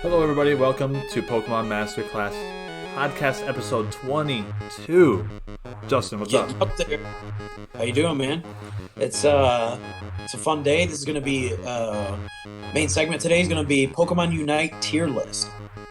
Hello, everybody. Welcome to Pokemon Masterclass podcast episode 22. Justin, what's up? Getting up there. How you doing, man? It's a fun day. This is going to be main segment today is going to be Pokemon Unite tier list.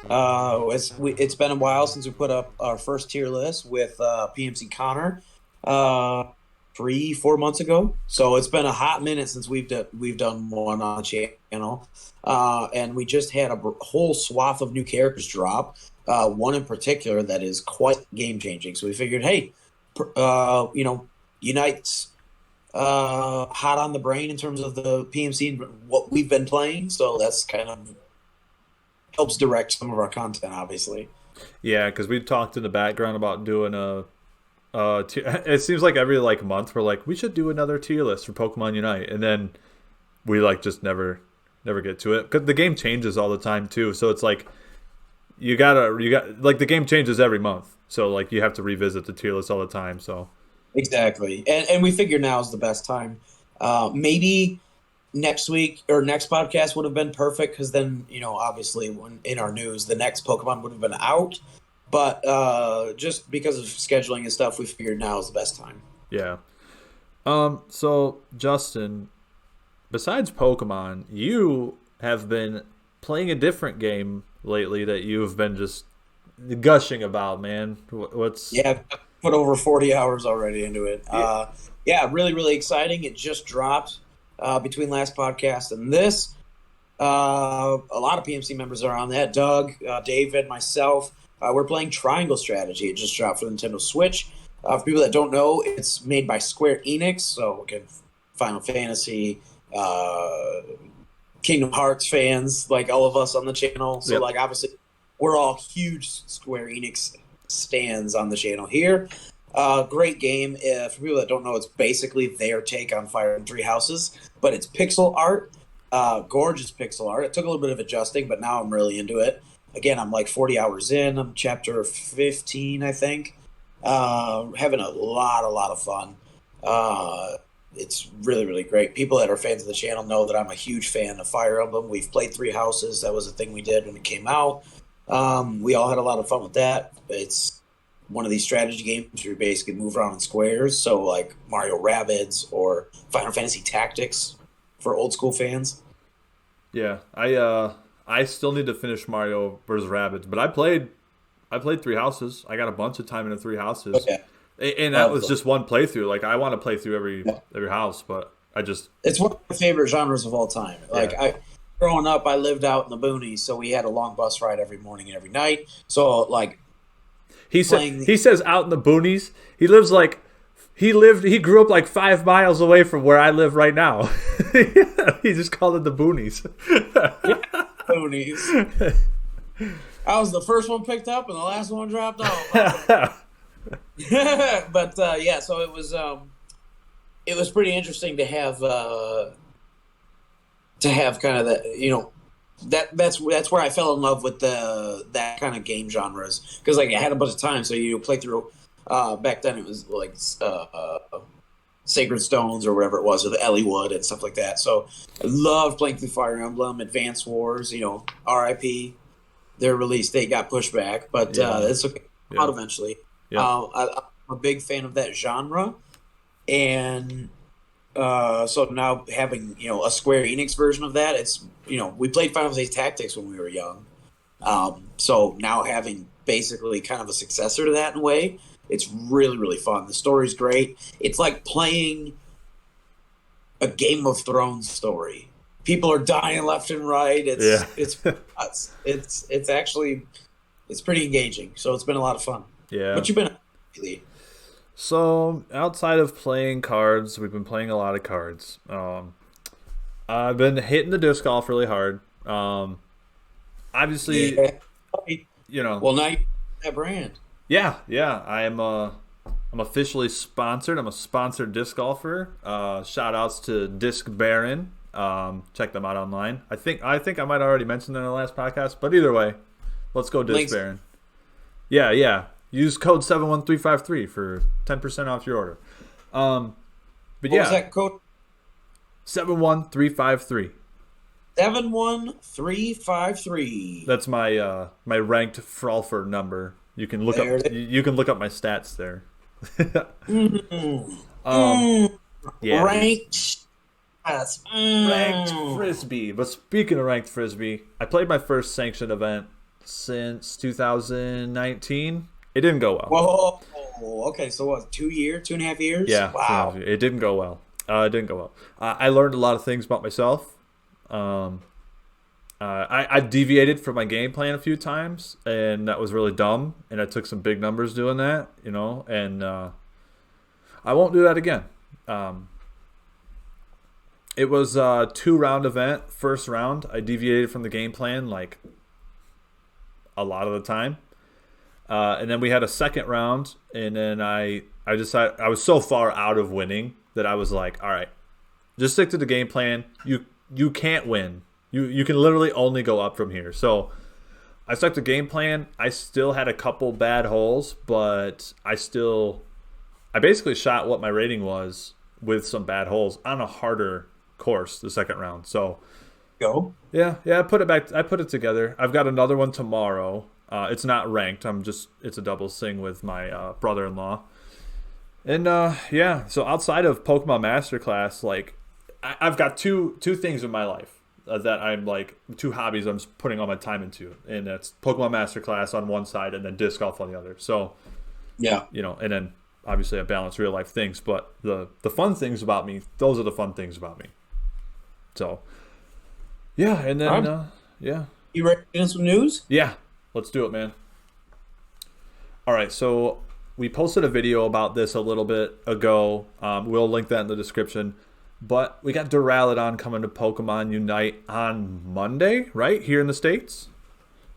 It's been a while since we put up our first tier list with PMC Connor 3-4 months ago. So it's been a hot minute since we've done one on the channel, and we just had a whole swath of new characters drop. One in particular that is quite game changing. So we figured, hey, Unite's hot on the brain in terms of the PMC and what we've been playing. So that's kind of helps direct some of our content, obviously. Yeah, because we talked in the background about doing it seems like every month we're like, we should do another tier list for Pokemon Unite, and then we just never get to it because the game changes all the time too. So it's like you got the game changes every month, so you have to revisit the tier list all the time. So exactly, and we figure now is the best time. Maybe next week or next podcast would have been perfect because then obviously when in our news the next Pokemon would have been out. But just because of scheduling and stuff, we figured now is the best time. Yeah. So Justin, besides Pokemon, you have been playing a different game lately that you've been just gushing about, man. What's... Yeah, I've put over 40 hours already into it. Yeah, really, really exciting. It just dropped between last podcast and this. A lot of PMC members are on that. Doug, David, myself. We're playing Triangle Strategy. It just dropped for the Nintendo Switch. For people that don't know, it's made by Square Enix. So, again, Final Fantasy, Kingdom Hearts fans, like all of us on the channel. So, Yep. Obviously, we're all huge Square Enix stans on the channel here. Great game. For people that don't know, it's basically their take on Fire and Three Houses, but it's pixel art, gorgeous pixel art. It took a little bit of adjusting, but now I'm really into it. Again, I'm 40 hours in. I'm chapter 15, I think. Having a lot of fun. It's really, really great. People that are fans of the channel know that I'm a huge fan of Fire Emblem. We've played Three Houses. That was a thing we did when it came out. We all had a lot of fun with that. It's one of these strategy games where you basically move around in squares. So like Mario Rabbids or Final Fantasy Tactics for old school fans. Yeah, I still need to finish Mario vs. Rabbids, but I played Three Houses. I got a bunch of time into Three Houses. Okay. And that was just one playthrough. I want to play through every house, but it's one of my favorite genres of all time. Growing up, I lived out in the boonies, so we had a long bus ride every morning and every night. So he says out in the boonies. He grew up 5 miles away from where I live right now. He just called it the boonies. Boonies. I was the first one picked up and the last one dropped off. But so it was pretty interesting to have kind of that, that's where I fell in love with that kind of game genres because I had a bunch of time, so you play through. Back then it was Sacred Stones or whatever it was, or the Elliewood and stuff like that. So I loved playing through Fire Emblem, Advance Wars. RIP. Their release date got pushed back, but it's okay. Out eventually. Yeah. I'm a big fan of that genre, and so now having a Square Enix version of that, it's we played Final Fantasy Tactics when we were young, so now having basically kind of a successor to that in a way, it's really, really fun. The story's great. It's like playing a Game of Thrones story. People are dying left and right. It's actually pretty engaging. So it's been a lot of fun. Yeah. What you been lately? So outside of playing cards, we've been playing a lot of cards. I've been hitting the disc golf really hard. Obviously, Well, now you have that brand. Yeah. I'm officially sponsored. I'm a sponsored disc golfer. Shout outs to Disc Baron. Check them out online. I think I might have already mentioned them in the last podcast, but either way, let's go Disc Baron. Yeah. Use code 71353 for 10% off your order. What was that code? 71353. 71353. That's my my ranked Fralford number. There it is. You can look up my stats there. Mm, um, mm, yeah, dude. ranked. Yes. Ranked Mm. frisbee. But speaking of ranked frisbee, I played my first sanctioned event since 2019. It didn't go well. Whoa. Okay, so what? 2 year, 2.5 years? Yeah, Wow. it didn't go well. It didn't go well. I learned a lot of things about myself. Um, I deviated from my game plan a few times, and that was really dumb. And I took some big numbers doing that, you know. And I won't do that again. Um, it was a 2 round event. First round, I deviated from the game plan like a lot of the time. And then we had a second round, and then I decided I was so far out of winning that I was like, all right, just stick to the game plan. You can't win. You can literally only go up from here. So I stuck to game plan. I still had a couple bad holes, but I basically shot what my rating was with some bad holes on a harder course the second round. So Go. yeah, I put it back. I put it together. I've got another one tomorrow. It's not ranked. It's a double sing with my brother-in-law. And yeah, so outside of Pokemon Masterclass, like I've got two things in my life that I'm like two hobbies I'm putting all my time into, and that's Pokemon Masterclass on one side and then disc golf on the other. So Yeah. and then obviously I balance real life things, but the fun things about me, those are the fun things about me. So yeah, and All then right. yeah, You ready to get in some news? yeah, let's do it, man. All right, so we posted a video about this a little bit ago. We'll link that in the description. But we got Duraludon coming to Pokemon Unite on Monday, right? Here in the States?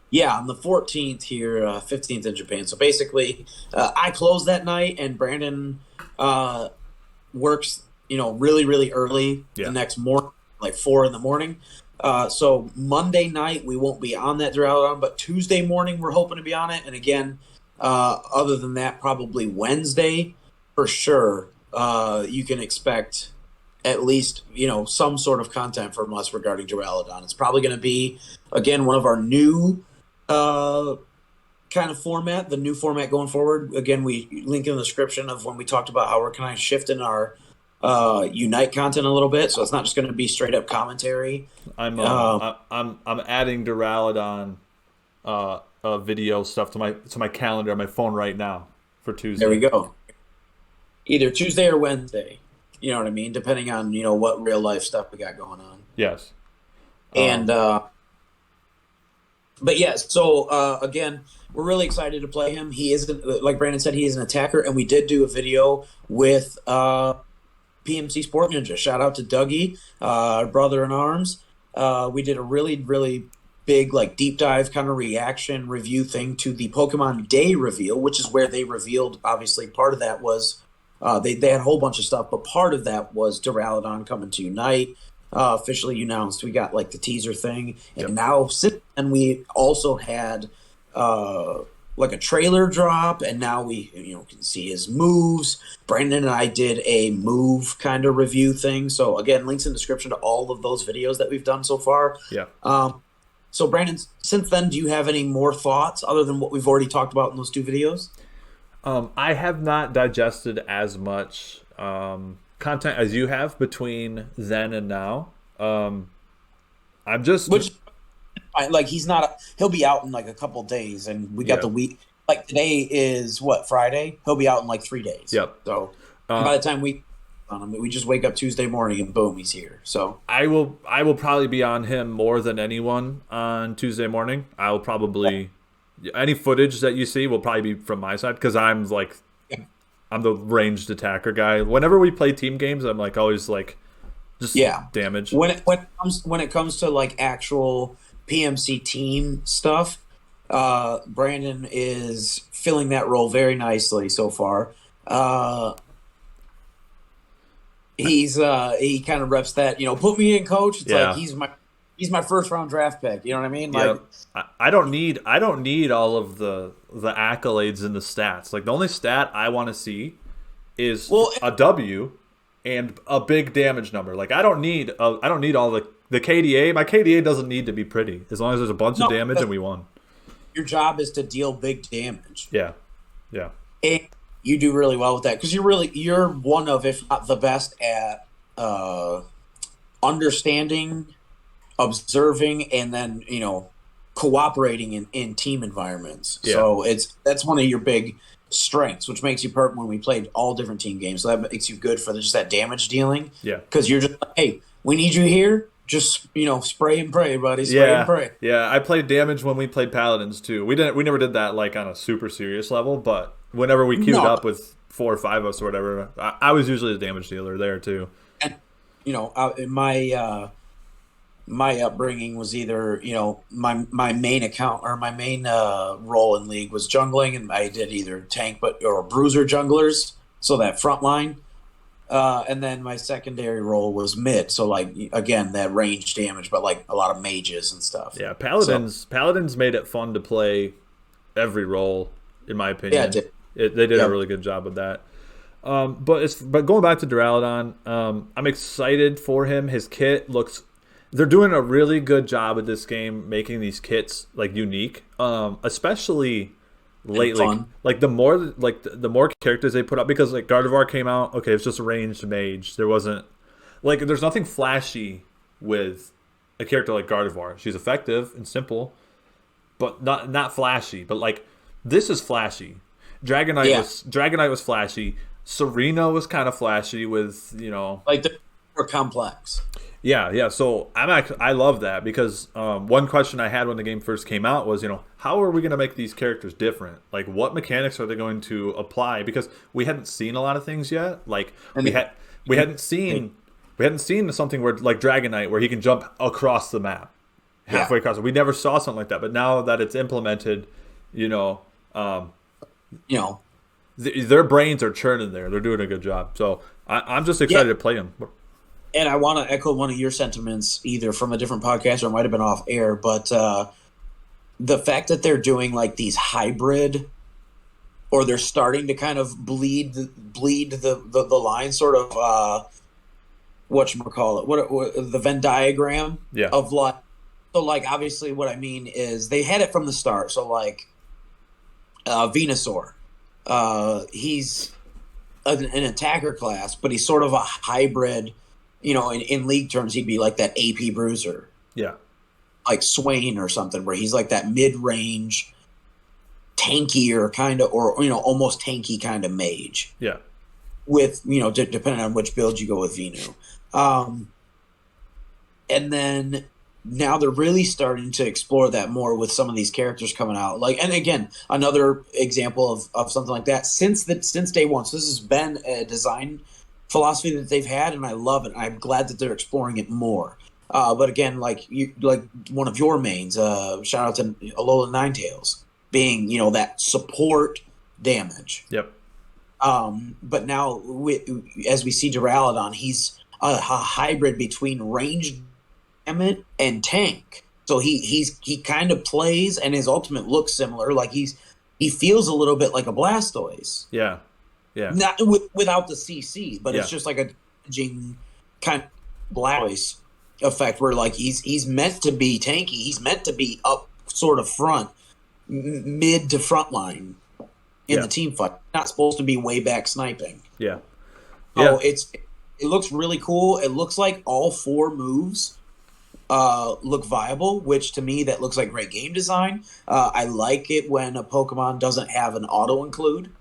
Yeah, on the 14th here, 15th in Japan. So basically, I close that night, and Brandon uh, works, really, really early the Yeah. next morning, like 4 in the morning. So Monday night we won't be on that Duraludon, but Tuesday morning we're hoping to be on it. And again, other than that, probably Wednesday for sure. You can expect at least some sort of content from us regarding Duraludon. It's probably going to be again one of our new uh, kind of format, the new format going forward. Again, we link in the description of when we talked about how we're kind of shifting our Unite content a little bit, so it's not just going to be straight up commentary. Um, I'm adding Duraludon video stuff to my calendar on my phone right now for there we Tuesday. go. Either Tuesday or Wednesday. You know what I mean? Depending on what real life stuff we got going on. Yes. And Um, but yeah, so again, we're really excited to play him. He is, like Brandon said, he is an attacker, and we did do a video with PMC Sport Ninja. Shout out to Dougie, our brother in arms. We did a really, really big, like deep dive kind of reaction review thing to the Pokemon Day reveal, which is where they revealed. Obviously, part of that was they had a whole bunch of stuff, but part of that was Duraludon coming to Unite. Officially announced. We got like the teaser thing, and yep. now since then we also had like a trailer drop, and now we can see his moves. Brandon and I did a move kind of review thing. So again, links in the description to all of those videos that we've done so far. Yeah. So Brandon, since then, do you have any more thoughts other than what we've already talked about in those 2 videos? I have not digested as much content as you have between then and now. I'm just Which like he'll be out in like a couple days, and we got yeah. the week. Like today is what, Friday? He'll be out in like 3 days. Yep. So and Uh, by the time we on him, we just wake up Tuesday morning and boom, he's here. So I will probably be on him more than anyone on Tuesday morning. I will probably any footage that you see will probably be from my side because I'm the ranged attacker guy. Whenever we play team games, I'm like always like just yeah, damage. when it comes to like actual PMC team stuff, Brandon is filling that role very nicely so far. He kind of reps that, put me in, coach. It's like Yeah. he's my first round draft pick. You know what I mean? Like, Yep. I don't need all of the accolades and the stats. Like the only stat I want to see is well, a W and a big damage number. Like I don't need all the KDA, my KDA doesn't need to be pretty as long as there's a bunch of No, damage and we won. your job is to deal big damage. Yeah, yeah, And you do really well with that because you're one of, if not the best at understanding, observing, and then cooperating in team environments. Yeah. So that's one of your big strengths, which makes you perk when we played all different team games. So that makes you good for just that damage dealing. yeah. Because you're just like, hey, we need you here. Just spray and pray, buddy. Spray and pray. Yeah. I played damage when we played paladins too. We never did that like on a super serious level, but whenever we queued up with 4 or 5 of us or whatever, I was usually the damage dealer there too. And my upbringing was either my main account or my main role in League was jungling, and I did either tank or bruiser junglers, so that front line. And then my secondary role was mid, so like again that range damage, but like a lot of mages and stuff. Yeah, paladins made it fun to play every role, in my opinion. Yeah, they did a really good job with that. But going back to Duraludon, I'm excited for him. His kit looks. They're doing a really good job at this game, making these kits like unique, especially lately. Like the more characters they put up, because like Gardevoir came out, okay, it's just a ranged mage. There wasn't there's nothing flashy with a character like Gardevoir. She's effective and simple, but not flashy. But like this is flashy. Dragonite was flashy. Serena was kind of flashy with like the more complex. Yeah. So I love that because one question I had when the game first came out was, how are we going to make these characters different? Like, what mechanics are they going to apply? Because we hadn't seen a lot of things yet. Like, we hadn't seen something where like Dragonite, where he can jump across the map, halfway across. We never saw something like that. But now that it's implemented, their brains are churning there. They're doing a good job. So I'm just excited to play them. And I want to echo one of your sentiments, either from a different podcast or it might have been off air, but the fact that they're doing like these hybrid, or they're starting to kind of bleed the line, sort of whatchamacallit, what the Venn diagram of like. So like obviously what I mean is they had it from the start. So like Venusaur, he's an attacker class, but he's sort of a hybrid. In League terms, he'd be like that AP bruiser. Yeah. Like Swain or something, where he's like that mid-range, tankier kind of, or, almost tanky kind of mage. Yeah. With, depending on which build you go with Venu. And then now they're really starting to explore that more with some of these characters coming out. Like, and again, another example of something like that since day one. So this has been a design philosophy that they've had, and I love it. I'm glad that they're exploring it more. But again, like one of your mains, shout out to Alola Ninetales, being that support damage. Yep. But now as we see Duraludon, he's a hybrid between ranged damage and tank. So he kind of plays, and his ultimate looks similar. Like he feels a little bit like a Blastoise. Yeah. Yeah. Not without the CC, but it's just like a damaging kind of Blastoise effect where like he's meant to be tanky. He's meant to be up sort of front, mid to front line in the team fight. Not supposed to be way back sniping. Yeah. Oh, it looks really cool. It looks like all 4 moves look viable, which to me that looks like great game design. I like it when a Pokemon doesn't have an auto include.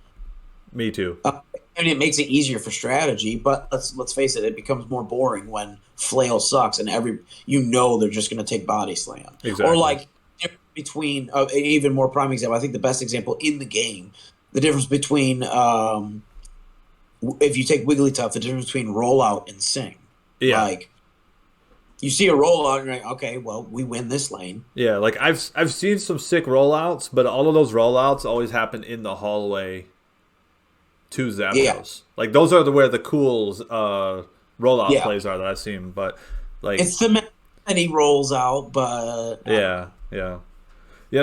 Me too. And it makes it easier for strategy, but let's face it, it becomes more boring when Flail sucks and they're just going to take Body Slam. Exactly. Or like between even more prime example, I think the best example in the game, the difference between if you take Wigglytuff, the difference between Rollout and Sing. Yeah. Like you see a rollout and you're like, okay, well, we win this lane. Yeah, like I've seen some sick rollouts, but all of those rollouts always happen in the hallway to Zapdos. Yeah. Like those are where the cool rollout plays are that I've seen. But like it's the minute that he rolls out, but yeah.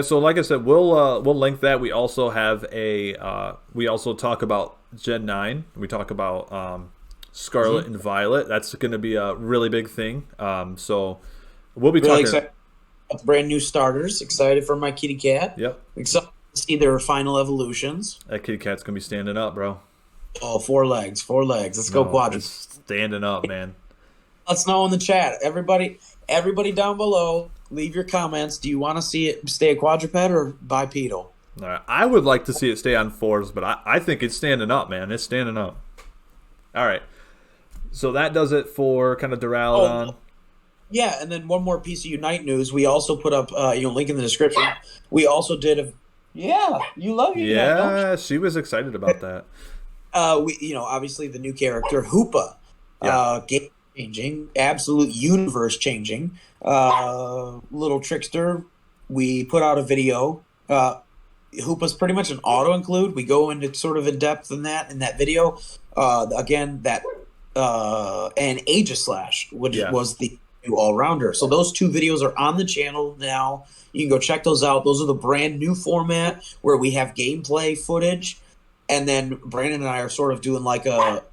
So like I said, we'll link that. We also have we also talk about Gen 9. We talk about Scarlet and Violet. That's going to be a really big thing. So we'll be Really talking. excited about the brand new starters. Excited for my kitty cat. Yep, Excited to see their final evolutions. that kitty cat's gonna be standing up, bro. Oh, 4 legs, 4 legs. Let's go No, quadruped. it's standing up, man. Let us know in the chat. Everybody down below, leave your comments. Do you want to see it stay a quadruped or bipedal? All right. I would like to see it stay on fours, but I think it's standing up, man. It's standing up. All right. So that does it for kind of Duraludon. Oh, yeah, and then one more piece of Unite news. We also put up, link in the description. We also did a, yeah, you love Unite, don't you? Yeah, she was excited about that. Obviously the new character Hoopa, Yeah. game changing, absolute universe changing, little trickster. We put out a video. Hoopa's pretty much an auto include. We go into sort of in depth in that video. Again, that and Aegislash, which Yeah. was the new all rounder. So those two videos are on the channel now. You can go check those out. Those are the brand new format where we have gameplay footage. And then Brandon and I are sort of doing like a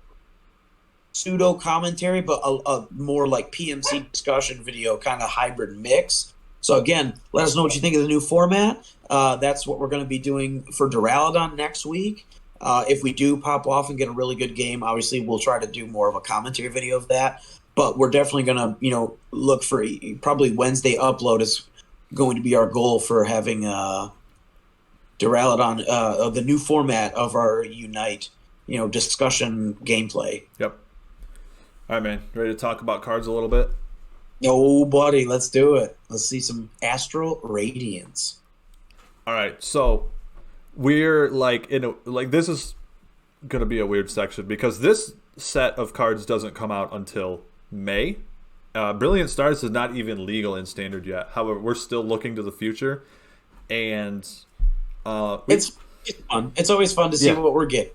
pseudo commentary, but a more like PMC discussion video kind of hybrid mix. So again, let us know what you think of the new format. That's what we're going to be doing for Duraludon next week. If we do pop off and get a really good game, obviously we'll try to do more of a commentary video of that. But we're definitely going to, look for probably Wednesday upload is going to be our goal for having Duraludon, the new format of our Unite, discussion gameplay. Yep. All right, man. Ready to talk about cards a little bit? Oh, buddy, let's do it. Let's see some Astral Radiance. All right. So we're like this is gonna be a weird section because this set of cards doesn't come out until May. Brilliant Stars is not even legal in Standard yet. However, we're still looking to the future, and It's fun. It's always fun to see Yeah. what we're getting.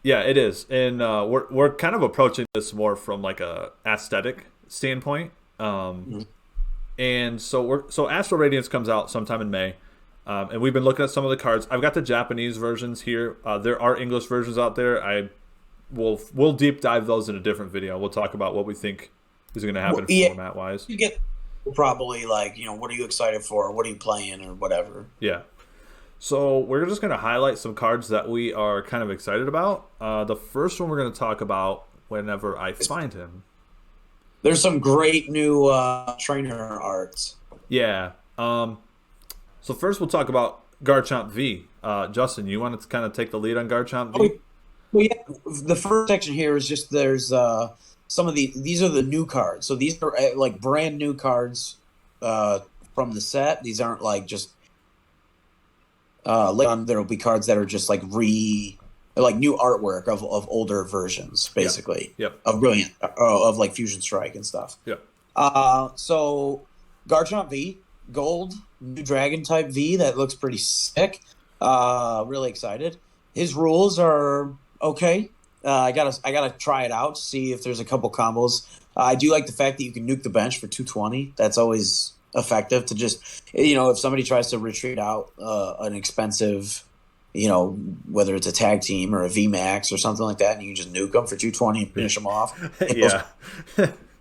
yeah, it is, and we're kind of approaching this more from like a aesthetic standpoint. And so Astral Radiance comes out sometime in May, and we've been looking at some of the cards. I've got the Japanese versions here. There are English versions out there. We'll deep dive those in a different video. We'll talk about what we think is going to happen Yeah. format wise. You get probably like, what are you excited for? What are you playing or whatever? Yeah. So we're just going to highlight some cards that we are kind of excited about. The first one we're going to talk about whenever I find him. There's some great new trainer arts. Yeah. So first we'll talk about Garchomp V. Justin, you want to kind of take the lead on Garchomp V? Well, yeah, the first section here is just there's some of these are the new cards. So these are like brand new cards from the set. These aren't like just later on there'll be cards that are just like new artwork of older versions, basically. Yep. Of Brilliant, of like Fusion Strike and stuff. Yep. So Garchomp V, gold, new dragon type V, that looks pretty sick. Really excited. His rules are okay. I gotta try it out to see if there's a couple combos. I do like the fact that you can nuke the bench for 220. That's always effective to just, if somebody tries to retreat out an expensive, whether it's a tag team or a VMAX or something like that, and you can just nuke them for 220 and finish them off. Yeah.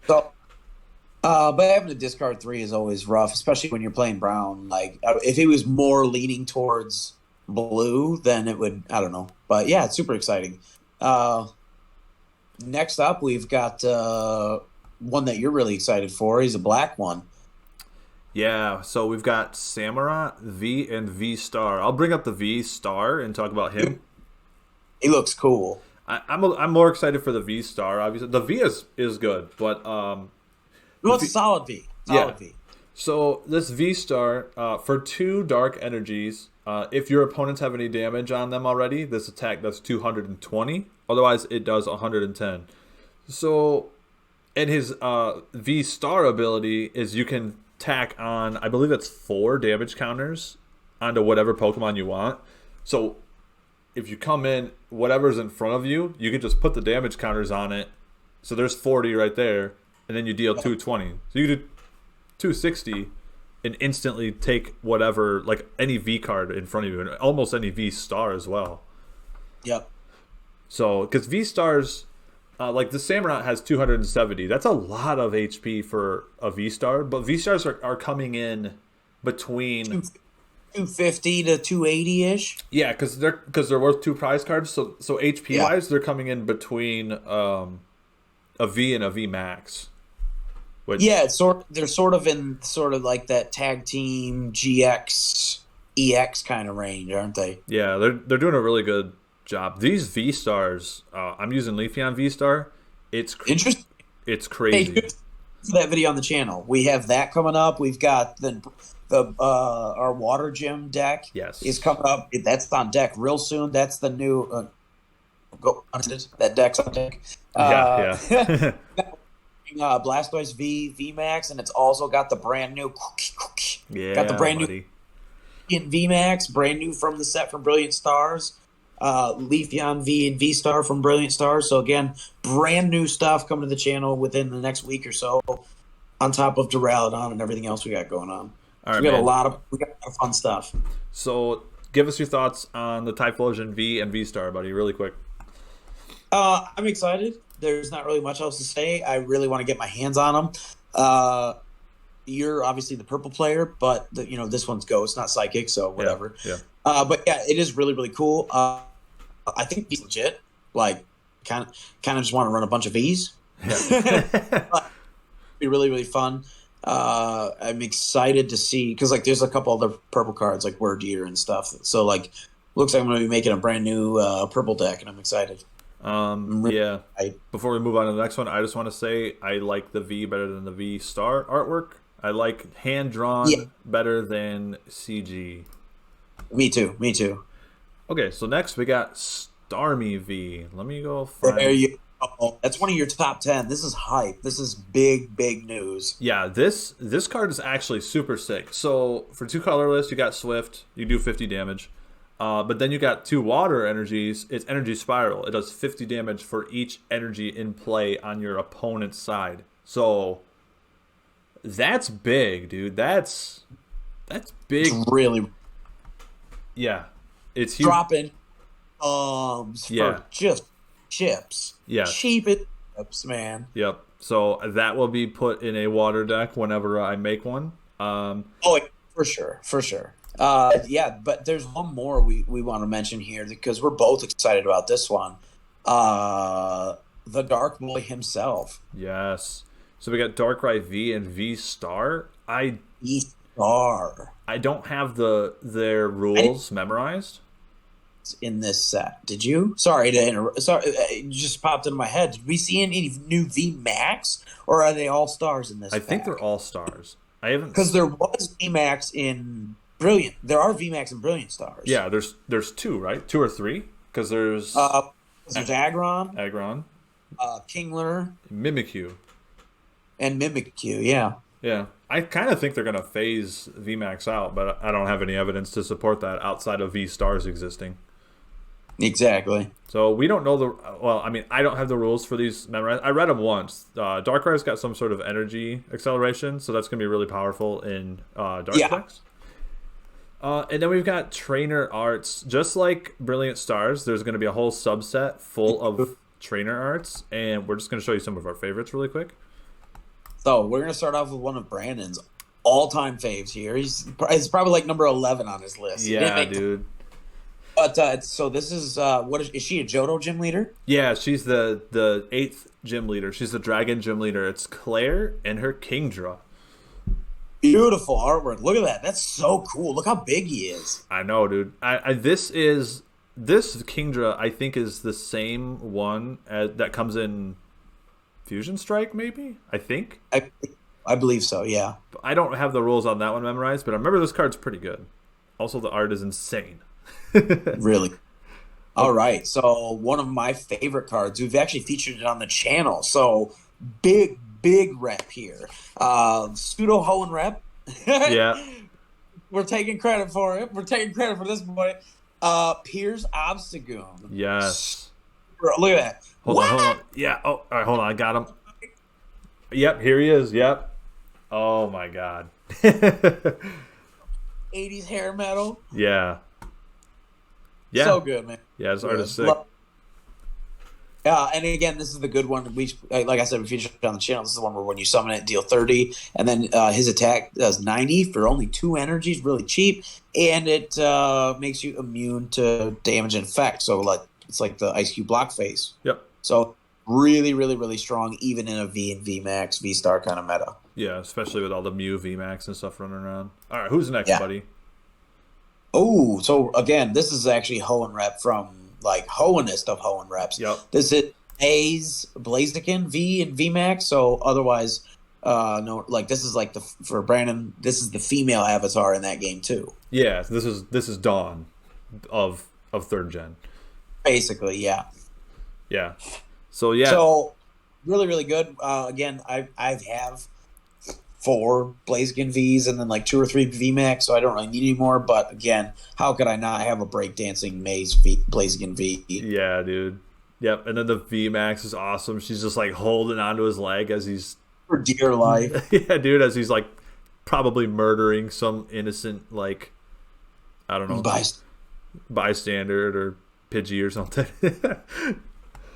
So, but having to discard 3 is always rough, especially when you're playing brown. Like, if he was more leaning towards blue, then it would, I don't know. But yeah, it's super exciting. Next up, we've got one that you're really excited for. He's a black one. Yeah, so we've got Samurott, V, and V Star. I'll bring up the V Star and talk about him. He looks cool. I'm more excited for the V Star. Obviously, the V is good, but No, it's a solid V. Solid V. So this V Star for 2 dark energies. If your opponents have any damage on them already, this attack does 220. Otherwise, it does 110. So, and his V Star ability is you can tack on, I believe it's 4 damage counters onto whatever Pokemon you want. So if you come in, whatever's in front of you, you can just put the damage counters on it. So there's 40 right there, and then you deal 220. So you do 260 and instantly take whatever, like any V card in front of you, and almost any V Star as well. Yep. So, because V Stars, Like the Samurott has 270. That's a lot of HP for a V Star, but V Stars are coming in between. 250 to 280 ish. Yeah, because they're worth two prize cards. So HP Yeah. wise, they're coming in between a V and a V Max. Yeah, Which they're sort of in sort of like that tag team GX EX kind of range, aren't they? yeah, they're doing a really good job. These V Stars, I'm using Leafeon V Star. It's cr- Interesting. it's Hey, crazy. for that video on the channel. We have that coming up. We've got the our water gym deck is Yes. coming up. That's on deck real soon. That's the new go that deck's on deck. Yeah, Uh, yeah. Blastoise V Max, and it's also got the brand new got the Yeah, brand new buddy. V Max, brand new from the set from Brilliant Stars. Leafeon V and V Star from Brilliant Stars. So again, brand new stuff coming to the channel within the next week or so. On top of Duraludon and everything else we got going on, All so right, we got a man. lot of fun stuff. So give us your thoughts on the Typhlosion V and V Star, buddy, really quick. I'm excited. There's not really much else to say. I really want to get my hands on them. Uh, you're obviously the purple player, but this one's Ghost, not Psychic, so Yeah, whatever. yeah, But yeah, it is really really cool. I think he's legit. Like, kind of just want to run a bunch of V's. yeah. Be really really fun. I'm excited to see because like there's a couple other purple cards like Word Eater and stuff. So like looks like I'm going to be making a brand new purple deck, and I'm excited. I'm really Yeah. excited. Before we move on to the next one, I just want to say I like the V better than the V Star artwork. I like hand Yeah, drawn better than CG. me too. Me too. Okay, so next we got Starmie V. Let me go There find. you go. That's one of your top 10. This is hype. This is big news. Yeah, this card is actually super sick. So for two colorless, you got Swift. You do 50 damage. But then you got two water energies. It's Energy Spiral. It does 50 damage for each energy in play on your opponent's side. So that's big, dude. That's It's big. really Yeah, it's huge. dropping Yeah. for just chips. Yes. Cheap as chips, man. Yep. So that will be put in a water deck whenever I make one. Oh, yeah, for sure, for sure. Yeah, but there's one more we want to mention here because we're both excited about this one. The Dark Boy himself, Yes. So we got Darkrai V and V Star. E-Star, I don't have their I didn't rules memorized. in this set. Did you? Sorry to interrupt. Sorry, it just popped into my head. Did we see any new V Max, or are they all stars in this I think they're pack? all stars. I haven't. Because there was V Max in Brilliant. There are V Max in Brilliant Stars. Yeah, there's two, right? Two or three? Because there's Uh, there's Aggron, Aggron, Kingler, Mimikyu. and Mimikyu. Yeah. Yeah, I kind of think they're gonna phase VMAX out, but I don't have any evidence to support that outside of V Stars existing. Exactly. So we don't know the. Well, I mean, I don't have the rules for these memorized. I read them once. Darkrai's got some sort of energy acceleration, so that's gonna be really powerful in Dark Yeah. decks. And then we've got trainer arts. Just like Brilliant Stars, there's going to be a whole subset full of trainer arts, and we're just going to show you some of our favorites really quick. So we're gonna start off with one of Brandon's all-time faves here. It's probably like number 11 on his list. He didn't Yeah, make, dude. but so this is what is she a Johto gym leader? Yeah, she's the eighth gym leader. She's the dragon gym leader. It's Claire and her Kingdra. Beautiful artwork. Look at that. That's so cool. Look how big he is. I know, dude. This Kingdra. I think is the same one that comes in Fusion Strike. Maybe I think. I believe so. Yeah. I don't have the rules on that one memorized, but I remember this card's pretty good. Also, the art is insane. Really. All right. So one of my favorite cards. We've actually featured it on the channel. So big rep here. Pseudo Hoenn rep. Yeah. We're taking credit for it. We're taking credit for this boy. Piers Obstagoon. Yes. Look at that. Hold on. Yeah. Oh, all right. Hold on. I got him. Yep. Here he is. Yep. Oh my God. 80s hair metal. Yeah. Yeah. So good, man. Yeah. This art is sick. And again, this is the good one. Like I said, we featured on the channel. This is the one where when you summon it, deal 30, and then his attack does 90 for only 2 energies, really cheap, and it makes you immune to damage and effect. So like it's like the Ice Cube block phase. Yep. So really, really, really strong, even in a V and V Max, V Star kind of meta. Yeah, especially with all the Mew VMAX and stuff running around. All right, who's next, buddy? Oh, so again, this is actually Hoenn Rep from like Hoennest of Hoenn Reps. Yep. This is A's Blaziken V and VMAX. So otherwise, no, like this is like for Brandon, this is the female avatar in that game too. Yeah, this is Dawn of 3rd gen. Basically, yeah. Yeah. So yeah. So really, really good. Again, I have 4 Blaziken Vs and then like 2 or 3 VMAX, so I don't really need any more. But again, how could I not have a breakdancing Maze Blaziken V? Yeah, dude. Yep. And then the VMAX is awesome. She's just like holding onto his leg as he's for dear life. Yeah, dude, as he's like probably murdering some innocent, like, I don't know, bystander or Pidgey or something.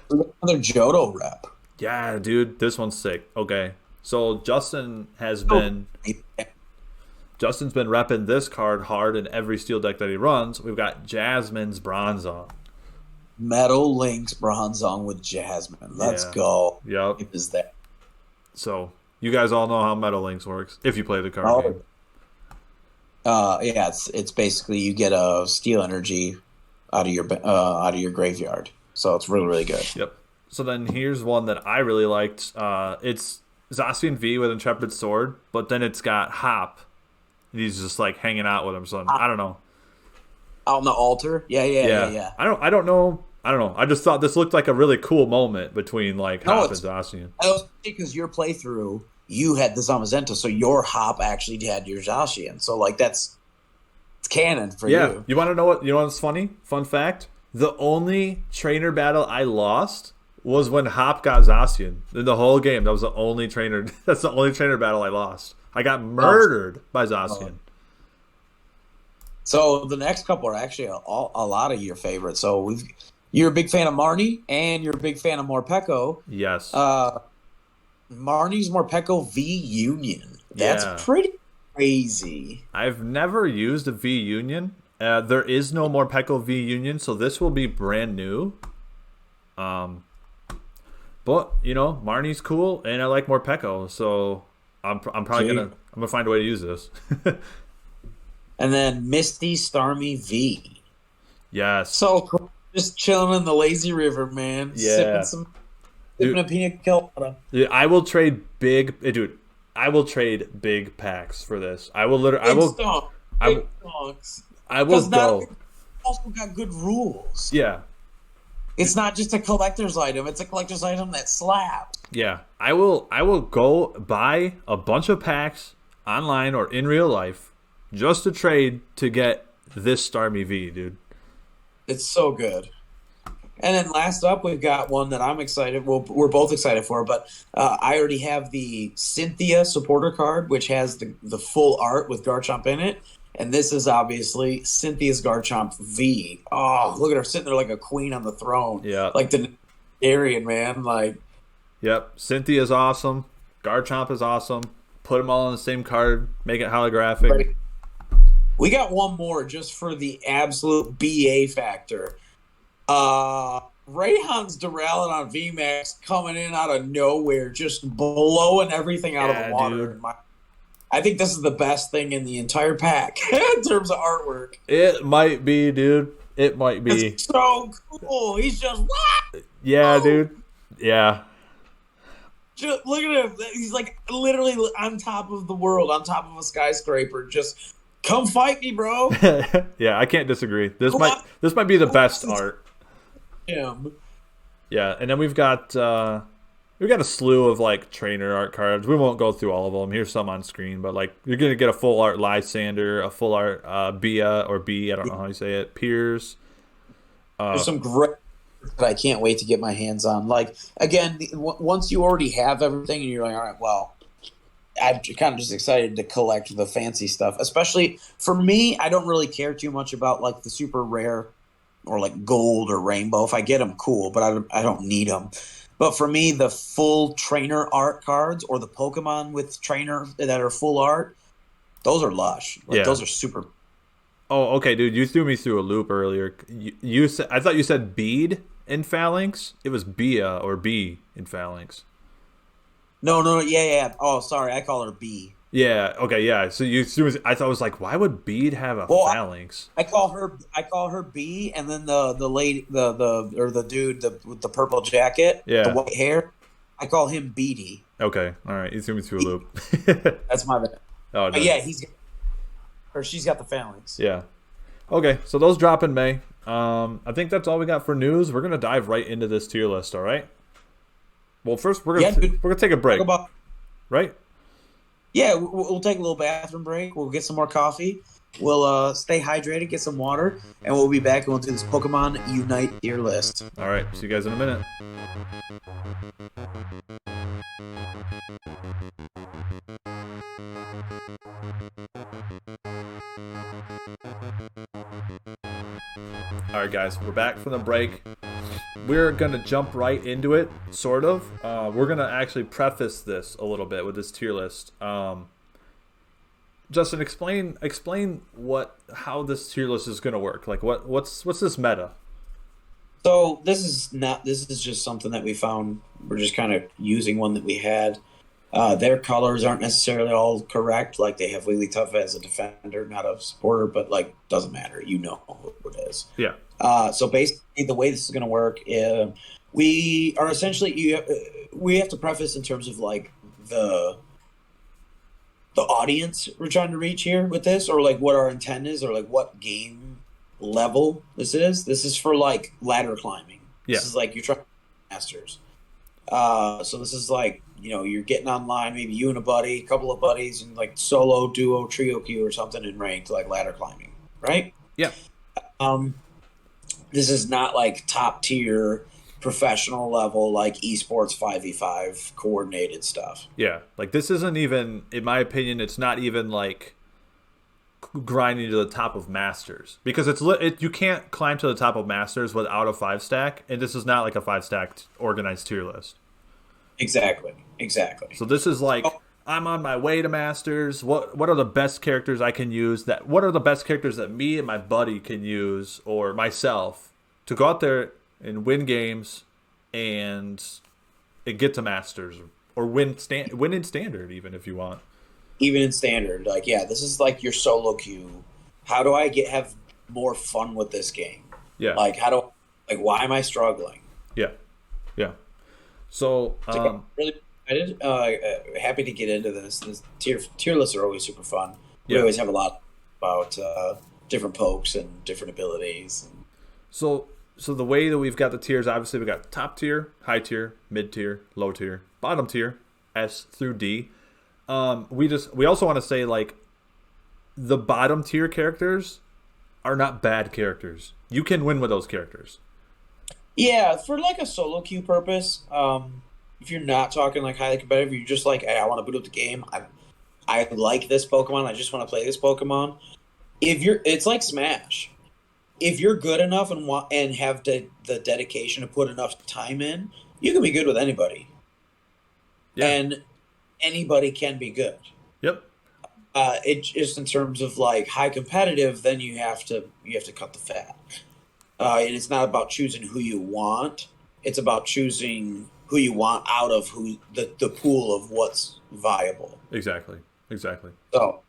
Another Johto rep. Yeah, dude, this one's sick. Okay. So Justin's been repping this card hard in every steel deck that he runs. We've got Jasmine's Bronzong. Metal Link's Bronzong with Jasmine. Let's go. Yep. What is that? So you guys all know how Metal Links works if you play the card game. Yeah, it's basically you get a steel energy out of your graveyard. So it's really, really good. Yep. So then here's one that I really liked. It's Zacian V with Intrepid Sword, but then it's got Hop. He's just like hanging out with him. So I don't know. Out on the altar? Yeah. I don't know. I just thought this looked like a really cool moment between like Hop and Zacian. Because your playthrough, you had the Zamazenta, so your Hop actually had your Zacian. So like it's canon for you. Yeah. You want to know what's funny? Fun fact. The only trainer battle I lost was when Hop got Zacian in the whole game. That was the only trainer. That's the only trainer battle I lost. I got murdered by Zacian. So the next couple are actually a lot of your favorites. So you're a big fan of Marnie, and you're a big fan of Morpeko. Yes. Marnie's Morpeko V Union. That's pretty crazy. I've never used a V Union. There is no Morpeko V Union, so this will be brand new. But you know, Marnie's cool, and I like Morpeko, so I'm probably gonna find a way to use this. And then Misty Starmie V. Yes. So cool. Just chilling in the lazy river, man. Yeah. Sipping a pina colada. Yeah, I will trade big, dude. I will trade big packs for this. I will literally. I will go. Also got good rules. Yeah. It's not just a collector's item. It's a collector's item that slaps. Yeah. I will go buy a bunch of packs online or in real life just to trade to get this Starmie V, dude. It's so good. And then last up, we've got one that I'm excited. Well, we're both excited for, but I already have the Cynthia supporter card, which has the full art with Garchomp in it. And this is obviously Cynthia's Garchomp V. Oh, look at her sitting there like a queen on the throne. Yeah. Like the Aryan, man. Like. Yep. Cynthia's awesome. Garchomp is awesome. Put them all on the same card. Make it holographic. Right. We got one more just for the absolute BA factor. Rayhan's Duraludon VMAX coming in out of nowhere, just blowing everything out of the water. I think this is the best thing in the entire pack in terms of artwork. It might be, dude. It might be. It's so cool. He's just what? Yeah, dude. Yeah. Just look at him. He's like literally on top of the world, on top of a skyscraper. Just come fight me, bro. Yeah, I can't disagree. This might be the best art. Him. Yeah, and then we've got a slew of like trainer art cards. We won't go through all of them. Here's some on screen, but like you're gonna get a full art Lysander, a full art Bia or B. I don't know how you say it. Piers. There's some great that I can't wait to get my hands on. Like again, once you already have everything, and you're like, all right, well, I'm kind of just excited to collect the fancy stuff. Especially for me, I don't really care too much about like the super rare or like gold or rainbow. If I get them, cool, but I don't need them. But for me, the full trainer art cards or the Pokemon with trainer that are full art, those are lush. Like Yeah. those are super. Oh, okay, dude. You threw me through a loop earlier. You said I thought you said bead in phalanx. It was Bia or B in phalanx. No, no, yeah, yeah. Oh, sorry, I call her B. Yeah. Okay. Yeah. So you threw. I thought I was like, why would bead have a Well, phalanx? I call her B, and then the lady the or the dude with the purple jacket, the Yeah. white hair, I call him Beady. Okay. All right. You threw me through a He, loop. that's my bad. Oh, But yeah, nice. she's got the phalanx. Yeah. Okay. So those drop in May. I think that's all we got for news. We're gonna dive right into this tier list. All right. Well, first Yeah, dude. we're gonna take a Talk break, about right? yeah. We'll take a little bathroom break. We'll get some more coffee. We'll stay hydrated, get some water, and we'll be back and we'll do this Pokemon Unite tier list. All right. See you guys in a minute. All right, guys, we're back from the break. We're gonna jump right into it, sort of. We're gonna actually preface this a little bit with this tier list. Justin, explain what how this tier list is gonna work. Like, what's this meta? So this is not. This is just something that we found. We're just kind of using one that we had. Their colors aren't necessarily all correct. Like they have Wigglytuff as a defender, not a supporter, but like doesn't matter. You know who it is. Yeah, So basically, the way this is going to work, we are essentially we have to preface in terms of like the the audience we're trying to reach here with this, or like what our intent is, or like what game level this is. This is for like ladder climbing. yeah, This is like you're trying to masters. So this is like you're getting online, maybe you and a buddy, a couple of buddies, and like solo, duo, trio queue or something in ranked like ladder climbing, right? yeah, Um, this is not like top tier professional level like esports 5v5 coordinated stuff. yeah. Like this isn't even, in my opinion, it's not even like grinding to the top of masters because you can't climb to the top of masters without a five stack, and this is not like a five stack organized tier list. Exactly. Exactly. So this is like Oh, I'm on my way to masters. What are the best characters I can use? What are the best characters that me and my buddy can use or myself to go out there and win games and get to masters or win in standard even if you want. even in standard, like yeah, this is like your solo queue. How do I get have more fun with this game? Yeah. Like why am I struggling? Yeah. Yeah. So So, yeah, really excited. Happy to get into this. This tier lists are always super fun. We yeah. always have a lot about different pokes and different abilities. So the way that we've got the tiers, obviously we got top tier, high tier, mid tier, low tier, bottom tier, S through D. We also want to say like the bottom tier characters are not bad characters. You can win with those characters. Yeah, for like a solo queue purpose, if you're not talking like highly competitive, you're just like, hey, I want to boot up the game. I like this Pokemon. I just want to play this Pokemon. It's like Smash. If you're good enough and have the dedication to put enough time in, you can be good with anybody, Yeah. and anybody can be good. Yep. It just in terms of like high competitive, then you have to cut the fat. And it's not about choosing who you want. It's about choosing who you want out of who the pool of what's viable. Exactly. Exactly. So,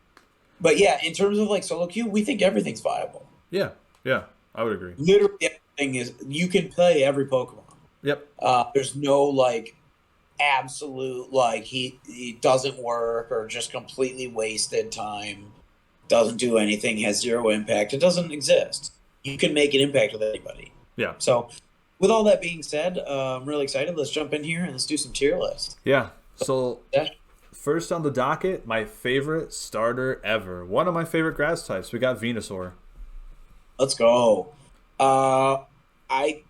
but yeah, in terms of like solo queue, we think everything's viable. Yeah. Yeah. I would agree. Literally, everything is you can play every Pokemon. Yep. There's no like absolute like he doesn't work or just completely wasted time, doesn't do anything, has zero impact. It doesn't exist. You can make an impact with anybody. Yeah. So, with all that being said, I'm really excited. Let's jump in here and let's do some tier list. Yeah. So Yeah, first on the docket, my favorite starter ever. One of my favorite grass types. We got Venusaur. let's go. I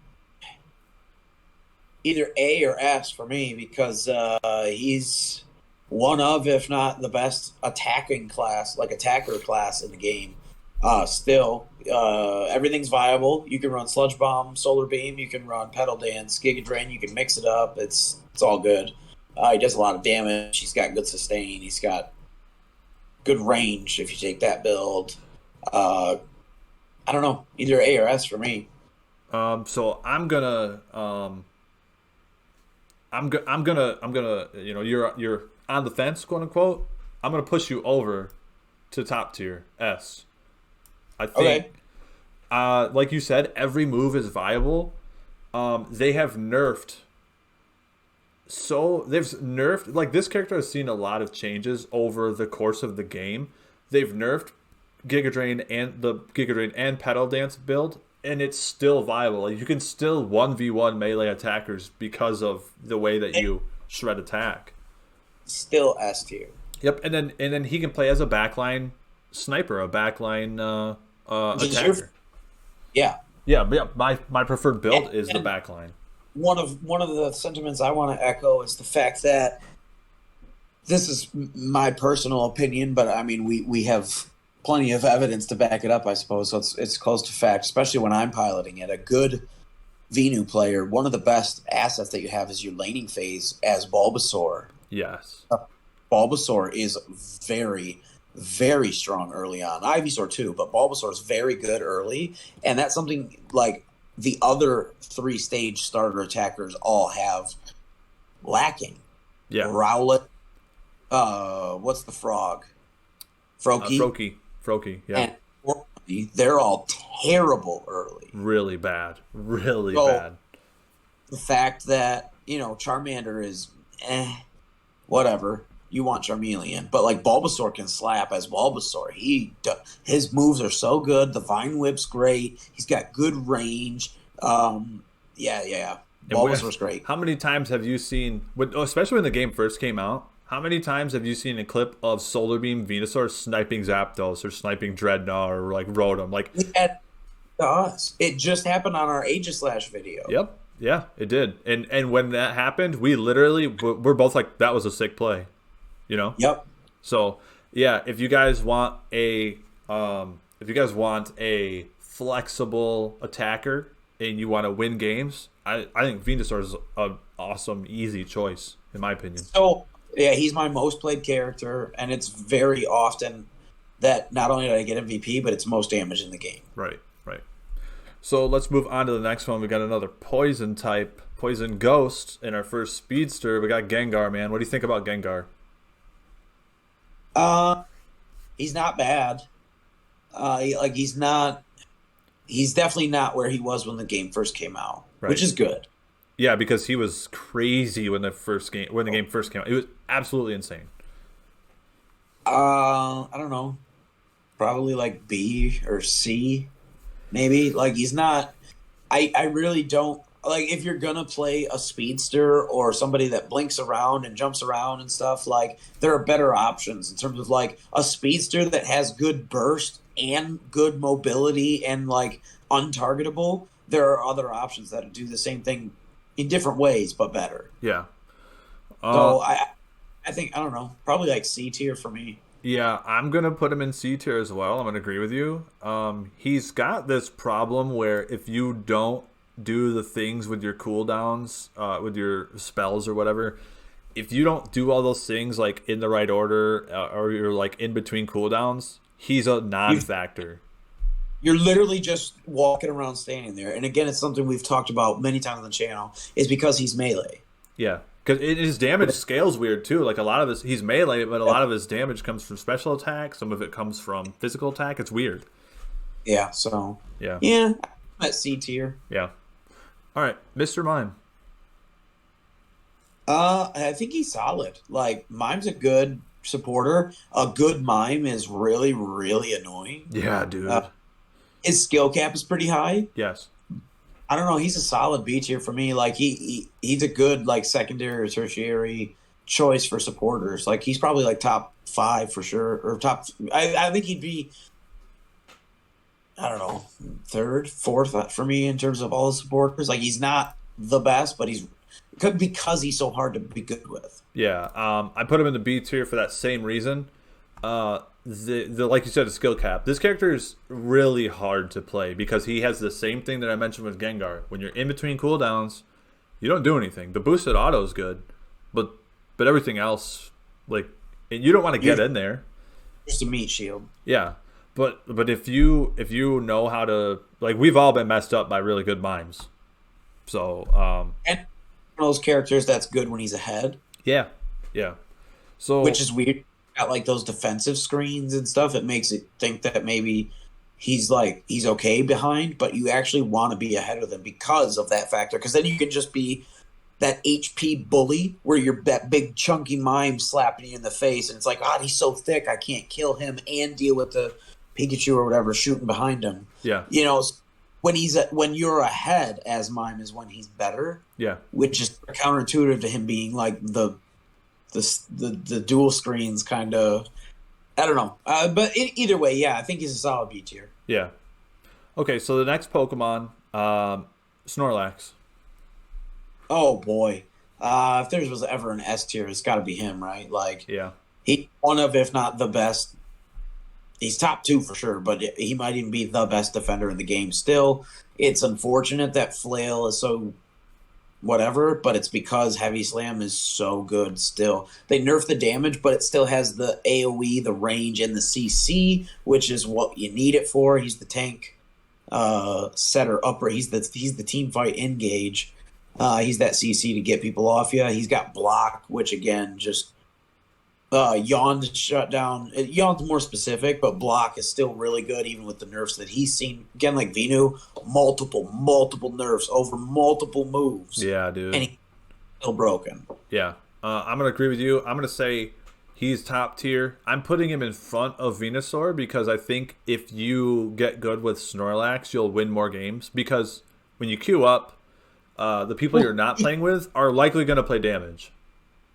either A or S for me because he's one of, if not the best attacking class, like attacker class in the game. Still, everything's viable. You can run Sludge Bomb, Solar Beam. You can run Pedal Dance, Giga Drain. You can mix it up. It's all good. He does a lot of damage. He's got good sustain. He's got good range if you take that build. I don't know, either A or S for me. So I'm gonna, you're on the fence, quote unquote. I'm gonna push you over to top tier S. I think, Okay. like you said, every move is viable. They have nerfed. So they've nerfed, like, this character has seen a lot of changes over the course of the game. They've nerfed Giga Drain and Pedal Dance build, and it's still viable. Like, you can still 1v1 melee attackers because of the way that you shred attack. Still S tier. Yep, and then he can play as a backline sniper, a backline attacker. Yeah. Yeah, but yeah. My preferred build And, is the and backline. one of the sentiments I want to echo is the fact that this is my personal opinion, but I mean we have plenty of evidence to back it up, I suppose. So it's close to fact, especially when I'm piloting it. A good Venu player, one of the best assets that you have is your laning phase as Bulbasaur. Yes. Bulbasaur is very, very strong early on. Ivysaur too, but Bulbasaur is very good early, and that's something like the other three stage starter attackers all have lacking. Yeah. Rowlet, what's the frog? Froakie, Froakie. Yeah. and Orbeez, they're all terrible early. Really bad. Really So bad. the fact that Charmander is whatever. You want Charmeleon, but like Bulbasaur can slap as Bulbasaur. His moves are so good. The Vine Whip's great. He's got good range. Yeah. Bulbasaur's great. How many times have you seen, especially when the game first came out, how many times have you seen a clip of Solar Beam Venusaur sniping Zapdos or sniping Dreadnought or like Rotom? Like, To us, it just happened on our Aegislash video. yep, yeah, it did. And when that happened, we're both like, that was a sick play, you know? Yep. So yeah, if you guys want a flexible attacker and you want to win games, I think Venusaur is an awesome, easy choice in my opinion. So yeah, he's my most played character, and it's very often that not only did I get MVP, but it's most damage in the game. Right. So let's move on to the next one. We got another poison type, Poison Ghost in our first speedster. We got Gengar, man. What do you think about Gengar? He's not bad. He's not. He's definitely not where he was when the game first came out, Right. which is good. Yeah, because he was crazy when the game first came out. It was absolutely insane. I don't know, probably like B or C, maybe. Like he's not. I really don't like if you're gonna play a speedster or somebody that blinks around and jumps around and stuff. Like there are better options in terms of like a speedster that has good burst and good mobility and like untargetable. There are other options that do the same thing in different ways but better. Yeah. So I think I don't know, probably like C tier for me. Yeah, I'm gonna put him in C tier as well. I'm gonna agree with you. He's got this problem where if you don't do the things with your cooldowns, with your spells or whatever, if you don't do all those things like in the right order, or you're like in between cooldowns, he's a non-factor. You're literally just walking around standing there. And again, it's something we've talked about many times on the channel, is because he's melee. Yeah, because his damage scales weird too. Like a lot of he's melee, but a lot of his damage comes from special attack. Some of it comes from physical attack. It's weird. Yeah, so Yeah. I'm at C tier. Yeah. All right, Mr. Mime. I think he's solid. Like Mime's a good supporter. A good Mime is really, really annoying. Yeah, dude. His skill cap is pretty high. Yes. I don't know. He's a solid B tier for me. Like he's a good like secondary or tertiary choice for supporters. Like he's probably like top 5 for sure, or top. I think he'd be. I don't know, 3rd, 4th for me in terms of all the supporters. Like he's not the best, but he's because he's so hard to be good with. Yeah. I put him in the B tier for that same reason. the like you said, the skill cap. This character is really hard to play because he has the same thing that I mentioned with Gengar. When you're in between cooldowns, you don't do anything. The boosted auto is good, but everything else, like, and you don't want to get in there. Just a meat shield. Yeah, but if you know how to, like, we've all been messed up by really good mimes. So And one of those characters that's good when he's ahead. yeah, yeah. So Which is weird. Got like those defensive screens and stuff. It makes it think that maybe he's okay behind, but you actually want to be ahead of them because of that factor. Because then you can just be that HP bully where you're that big chunky mime slapping you in the face, and it's like, God, he's so thick, I can't kill him and deal with the Pikachu or whatever shooting behind him. yeah, You know, when you're ahead as mime is when he's better. yeah, Which is counterintuitive to him being like the dual screens kind of. I don't know, but either way, yeah, I think he's a solid B tier. yeah. Okay, so the next Pokemon, Snorlax. Oh boy, if there was ever an S tier, it's got to be him, right? Like, Yeah, he one of, if not the best. He's top 2 for sure, but he might even be the best defender in the game. Still, it's unfortunate that Flail is so whatever, but it's because Heavy Slam is so good still. They nerfed the damage, but it still has the AoE, the range, and the CC, which is what you need it for. He's the tank setter upper. He's the team fight engage. He's that CC to get people off you. He's got block, which again just Yawn to shut down. Yawn's more specific, but block is still really good, even with the nerfs that he's seen. Again, like Venu, multiple nerfs over multiple moves. yeah, dude. And he's still broken. Yeah, I'm gonna agree with you. I'm gonna say he's top tier. I'm putting him in front of Venusaur because I think if you get good with Snorlax, you'll win more games. Because when you queue up, the people you're not playing with are likely gonna play damage.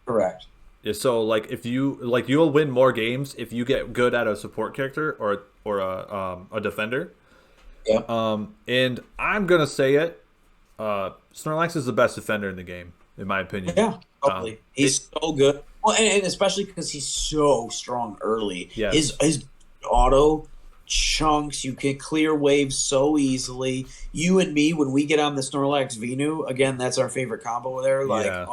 Correct. Yeah, so like if you you'll win more games if you get good at a support character or a defender. Yeah. And I'm gonna say it. Snorlax is the best defender in the game, in my opinion. Yeah, totally. He's so good. Well, and especially because he's so strong early. Yes. His auto chunks, you can clear waves so easily. You and me, when we get on the Snorlax Venu, again, that's our favorite combo there. Like, Yeah.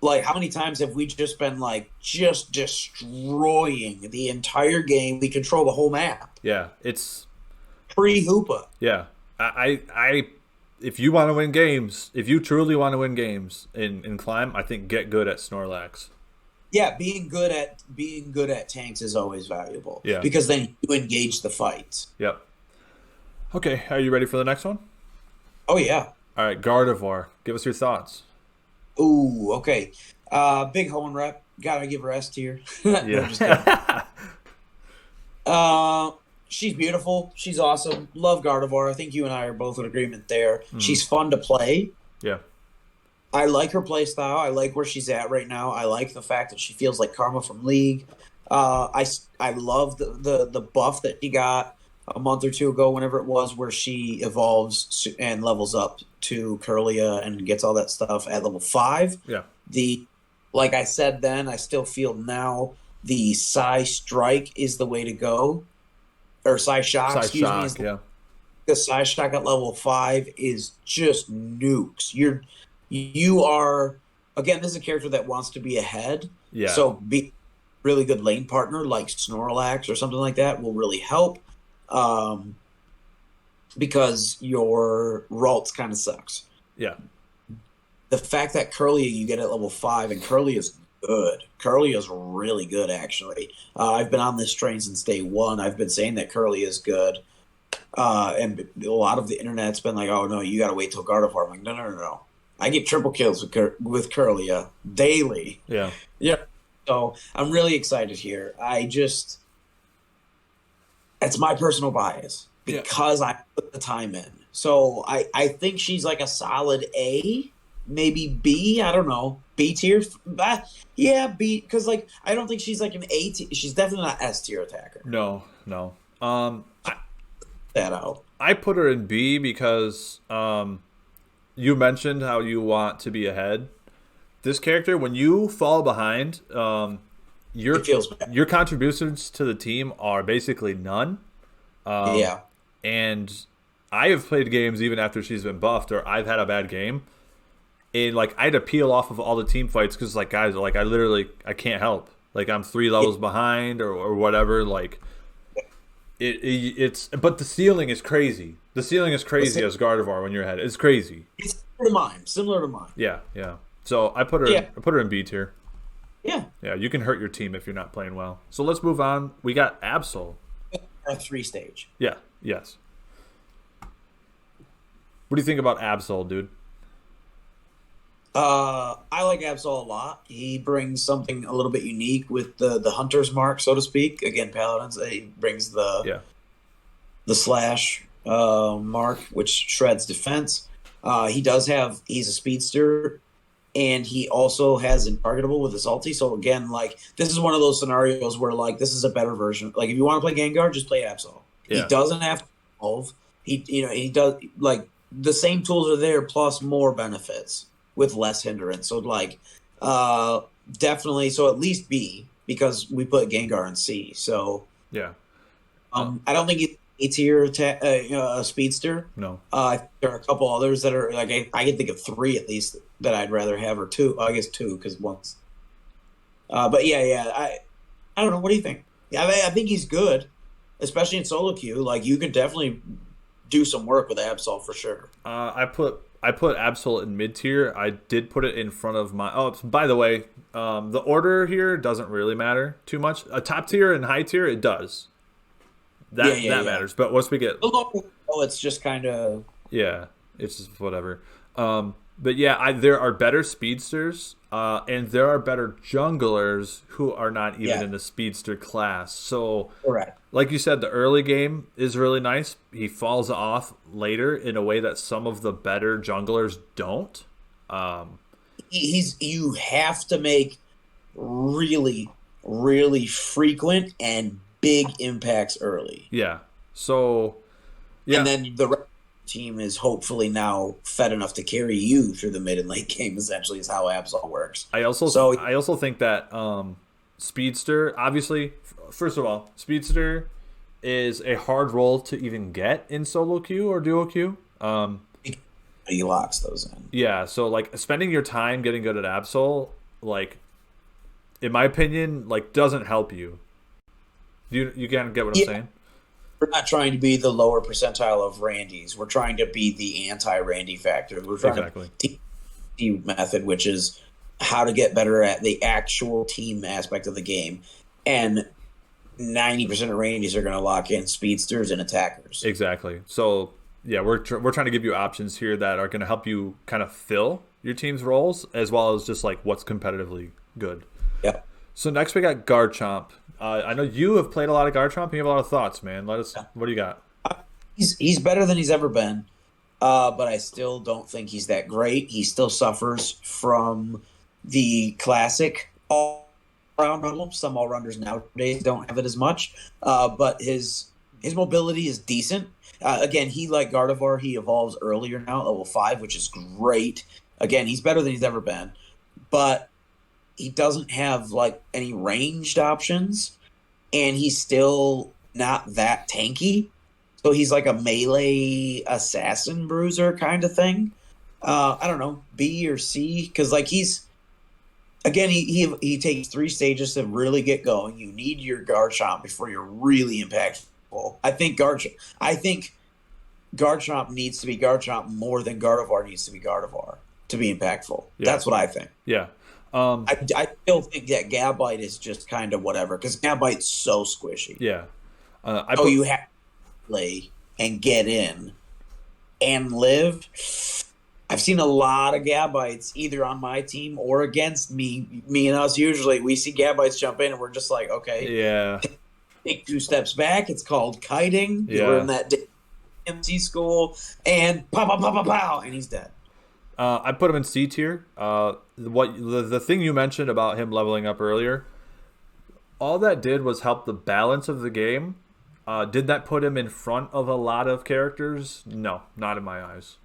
like how many times have we just been like just destroying the entire game? We control the whole map. Yeah, it's Pre-Hoopa. yeah. I if you want to win games, if you truly want to win games in Climb, I think get good at Snorlax. Yeah, being good at tanks is always valuable. Yeah. Because then you engage the fights. Yep. Okay, are you ready for the next one? Oh yeah. All right, Gardevoir. Give us your thoughts. Ooh, okay. Big Hoenn rep. Gotta give her S tier. No, just Yeah. kidding. She's beautiful. She's awesome. Love Gardevoir. I think you and I are both in agreement there. She's fun to play. Yeah. I like her play style. I like where she's at right now. I like the fact that she feels like Karma from League. I love the buff that she got a month or two ago, whenever it was, where she evolves and levels up to Curlia and gets all that stuff at level 5. Yeah. Like I said then, I still feel now the Psy Strike is the way to go. Or Psy Shock, excuse me. Yeah. The Psy Shock at level 5 is just nukes. You are, again, this is a character that wants to be ahead. Yeah. So be really good lane partner like Snorlax or something like that will really help. Because your Ralts kind of sucks. Yeah. The fact that Curlia you get at level 5, and Curlia is good. Curlia is really good, actually. I've been on this train since day one. I've been saying that Curlia is good. And a lot of the internet's been like, oh, no, you got to wait till Gardevoir. I'm like, no. I get triple kills with Curlia daily. Yeah. Yeah. So I'm really excited here. It's my personal bias because I put the time in. So I think she's like a solid A, maybe B. I don't know. B tier? Yeah, B. Because like I don't think she's like an A tier. She's definitely not S tier attacker. No. That out. I put her in B because you mentioned how you want to be ahead. This character, when you fall behind, your It feels bad. your contributions to the team are basically none. Um, Yeah. and I have played games even after she's been buffed, or I've had a bad game, and like I had to peel off of all the team fights because like guys, like I can't help. Like I'm 3 levels behind or whatever. Like it's but the ceiling is crazy. The ceiling is crazy as Gardevoir when you're ahead. It's crazy. It's similar to mine. Similar to mine. Yeah, yeah. So Yeah. I put her in B tier. Yeah. Yeah, you can hurt your team if you're not playing well. So let's move on. We got Absol. A 3-stage. Yeah, yes. What do you think about Absol, dude? I like Absol a lot. He brings something a little bit unique with the hunter's mark, so to speak. Again, paladins. He brings Yeah, the slash mark, which shreds defense. He's a speedster, and he also has intargetable with his ulti. So again, like this is one of those scenarios where like this is a better version. Like if you want to play Gengar, just play Absol. He yeah, doesn't have to evolve. He does like the same tools are there plus more benefits with less hindrance. So like definitely so at least B because we put Gengar in C. So yeah. Uh, I don't think he's A tier a speedster. no. There are a couple others that are like I can think of three at least that I'd rather have, or two. I guess two because once. But yeah. I don't know. What do you think? Yeah, I think he's good, especially in solo queue. Like you could definitely do some work with Absol for sure. I put Absol in mid tier. I did put it in front of my. Oh, by the way, the order here doesn't really matter too much. A top tier and high tier, it does. That matters. But once we get, Oh, it's just kind of yeah, it's just whatever. But yeah, there are better speedsters, and there are better junglers who are not even in the speedster class. So, correct. like you said, the early game is really nice. He falls off later in a way that some of the better junglers don't. You have to make really really frequent and big impacts early. Yeah. So, And yeah, then the rest of the team is hopefully now fed enough to carry you through the mid and late game. Essentially, is how Absol works. So I also think that speedster, obviously, first of all, speedster is a hard role to even get in solo queue or duo queue. he locks those in. Yeah, so like spending your time getting good at Absol, like in my opinion, like doesn't help you. You kind of get what I'm saying? We're not trying to be the lower percentile of Randy's. We're trying to be the anti-Randy factor. We're trying Exactly. to team method, which is how to get better at the actual team aspect of the game. And 90% of Randy's are going to lock in speedsters and attackers. Exactly. So yeah, we're trying to give you options here that are going to help you kind of fill your team's roles as well as just like what's competitively good. Yep. So next we got Garchomp. I know you have played a lot of Garchomp and you have a lot of thoughts, man. Let us. What do you got? He's better than he's ever been, but I still don't think he's that great. He still suffers from the classic all-round problem. Some all-rounders nowadays don't have it as much, but his mobility is decent. Again, he like Gardevoir, he evolves earlier now, level 5, which is great. Again, he's better than he's ever been, but he doesn't have like any ranged options, and he's still not that tanky. So he's like a melee assassin bruiser kind of thing. I don't know, B or C, because like he's again he takes 3 stages to really get going. You need your Garchomp before you're really impactful. I think Garchomp needs to be Garchomp more than Gardevoir needs to be Gardevoir to be impactful. Yeah. That's what I think. Yeah. I still think that Gabite is just kind of whatever because Gabite's so squishy. Yeah. You have to play and get in and live. I've seen a lot of Gabites either on my team or against me. Me and us usually we see Gabites jump in and we're just like, okay, Yeah. take 2 steps back. It's called kiting. Yeah. We're in that MC school and pow pow pow pow pow and he's dead. I put him in C tier. The thing you mentioned about him leveling up earlier, all that did was help the balance of the game. Did that put him in front of a lot of characters? No, not in my eyes.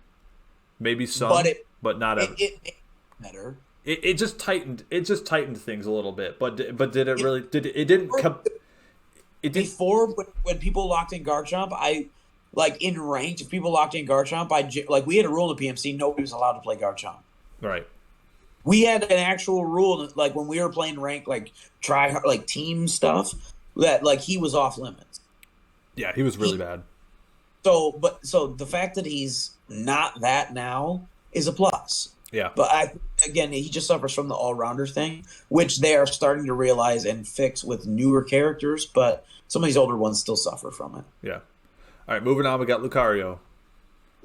Maybe some, but not ever. It better it just tightened things a little bit. But did it really? Did it? It didn't come. It did. Before, when people locked in Garchomp, I like in ranked. If people locked in Garchomp, like we had a rule in the PMC: nobody was allowed to play Garchomp. Right. We had an actual rule, like when we were playing rank, like like team stuff, that like he was off limits. Yeah, he was really bad. So the fact that he's not that now is a plus. Yeah. But again, he just suffers from the all-rounder thing, which they are starting to realize and fix with newer characters, but some of these older ones still suffer from it. Yeah. All right, moving on, we got Lucario.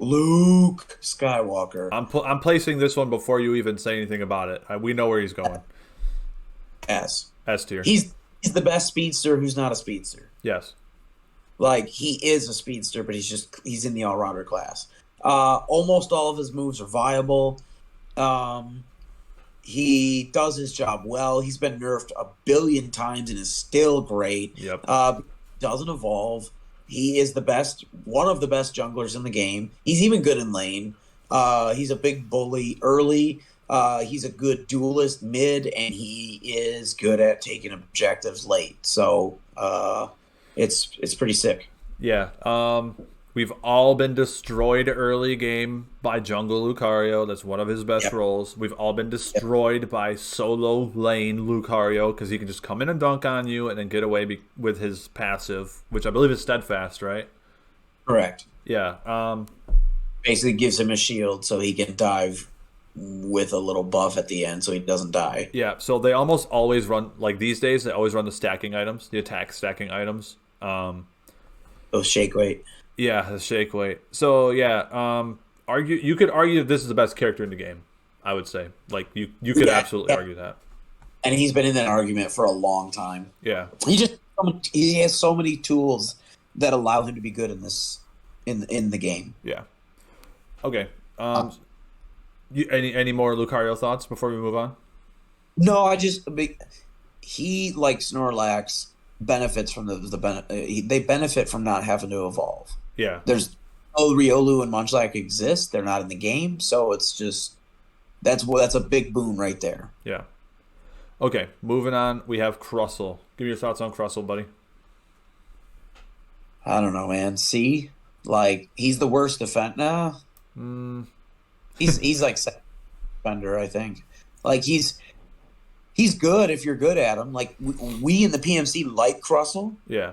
Luke Skywalker. I'm placing this one before you even say anything about it. We know where he's going. S tier. He's the best speedster who's not a speedster. Yes. Like, he is a speedster, but he's in the all-rounder class. Almost all of his moves are viable. He does his job well. He's been nerfed a billion times and is still great. Yep. Doesn't evolve. He is one of the best junglers in the game. He's even good in lane. He's a big bully early. He's a good duelist mid, and he is good at taking objectives late. So it's pretty sick. Yeah. We've all been destroyed early game by Jungle Lucario. That's one of his best roles. We've all been destroyed by solo lane Lucario because he can just come in and dunk on you and then get away with his passive, which I believe is Steadfast, right? Correct. Yeah. Basically gives him a shield so he can dive with a little buff at the end so he doesn't die. Yeah, so they almost always run, like these days, they always run the stacking items, the attack stacking items. Those shake weight. Yeah, the shake weight. So yeah, you could argue that this is the best character in the game. I would say, like you could absolutely argue that. And he's been in that argument for a long time. Yeah, he has so many tools that allow him to be good in this in the game. Yeah. Okay. Any more Lucario thoughts before we move on? No, he like Snorlax benefits from they benefit from not having to evolve. Yeah. There's Riolu and Munchlax exist. They're not in the game, so it's just that's a big boon right there. Yeah. Okay, moving on. We have Crustle. Give me your thoughts on Crustle, buddy. I don't know, man. See, like he's the worst defender. He's like second defender, I think. Like he's good if you're good at him. Like we in the PMC like Crustle. Yeah.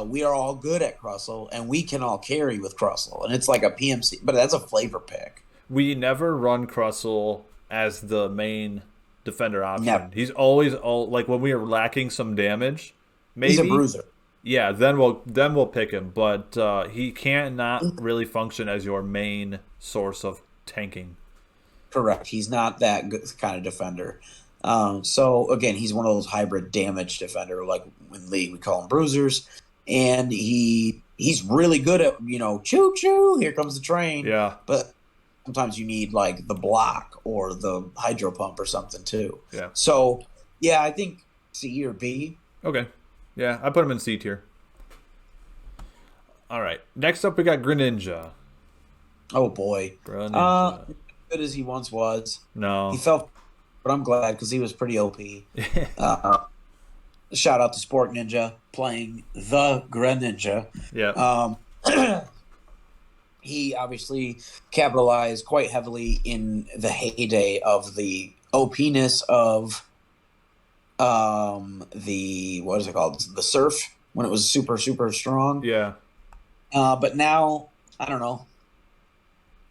We are all good at Crustle, and we can all carry with Crustle, and it's like a PMC, but that's a flavor pick. We never run Crustle as the main defender option. Never. He's always like when we are lacking some damage. Maybe he's a bruiser. Yeah, then we'll pick him, but he cannot really function as your main source of tanking. Correct. He's not that good kind of defender. So again, he's one of those hybrid damage defender, like in League we call them bruisers, and he's really good at choo choo. Here comes the train. Yeah. But sometimes you need like the block or the hydro pump or something too. Yeah. So yeah, I think C or B. Okay. Yeah, I put him in C tier. All right. Next up, we got Greninja. Oh boy. Greninja. Good as he once was. No. He felt. But I'm glad because he was pretty OP. Shout out to Sport Ninja playing the Greninja. Yeah. He obviously capitalized quite heavily in the heyday of the OP-ness of what is it called? The Surf, when it was super, super strong. Yeah. But now, I don't know.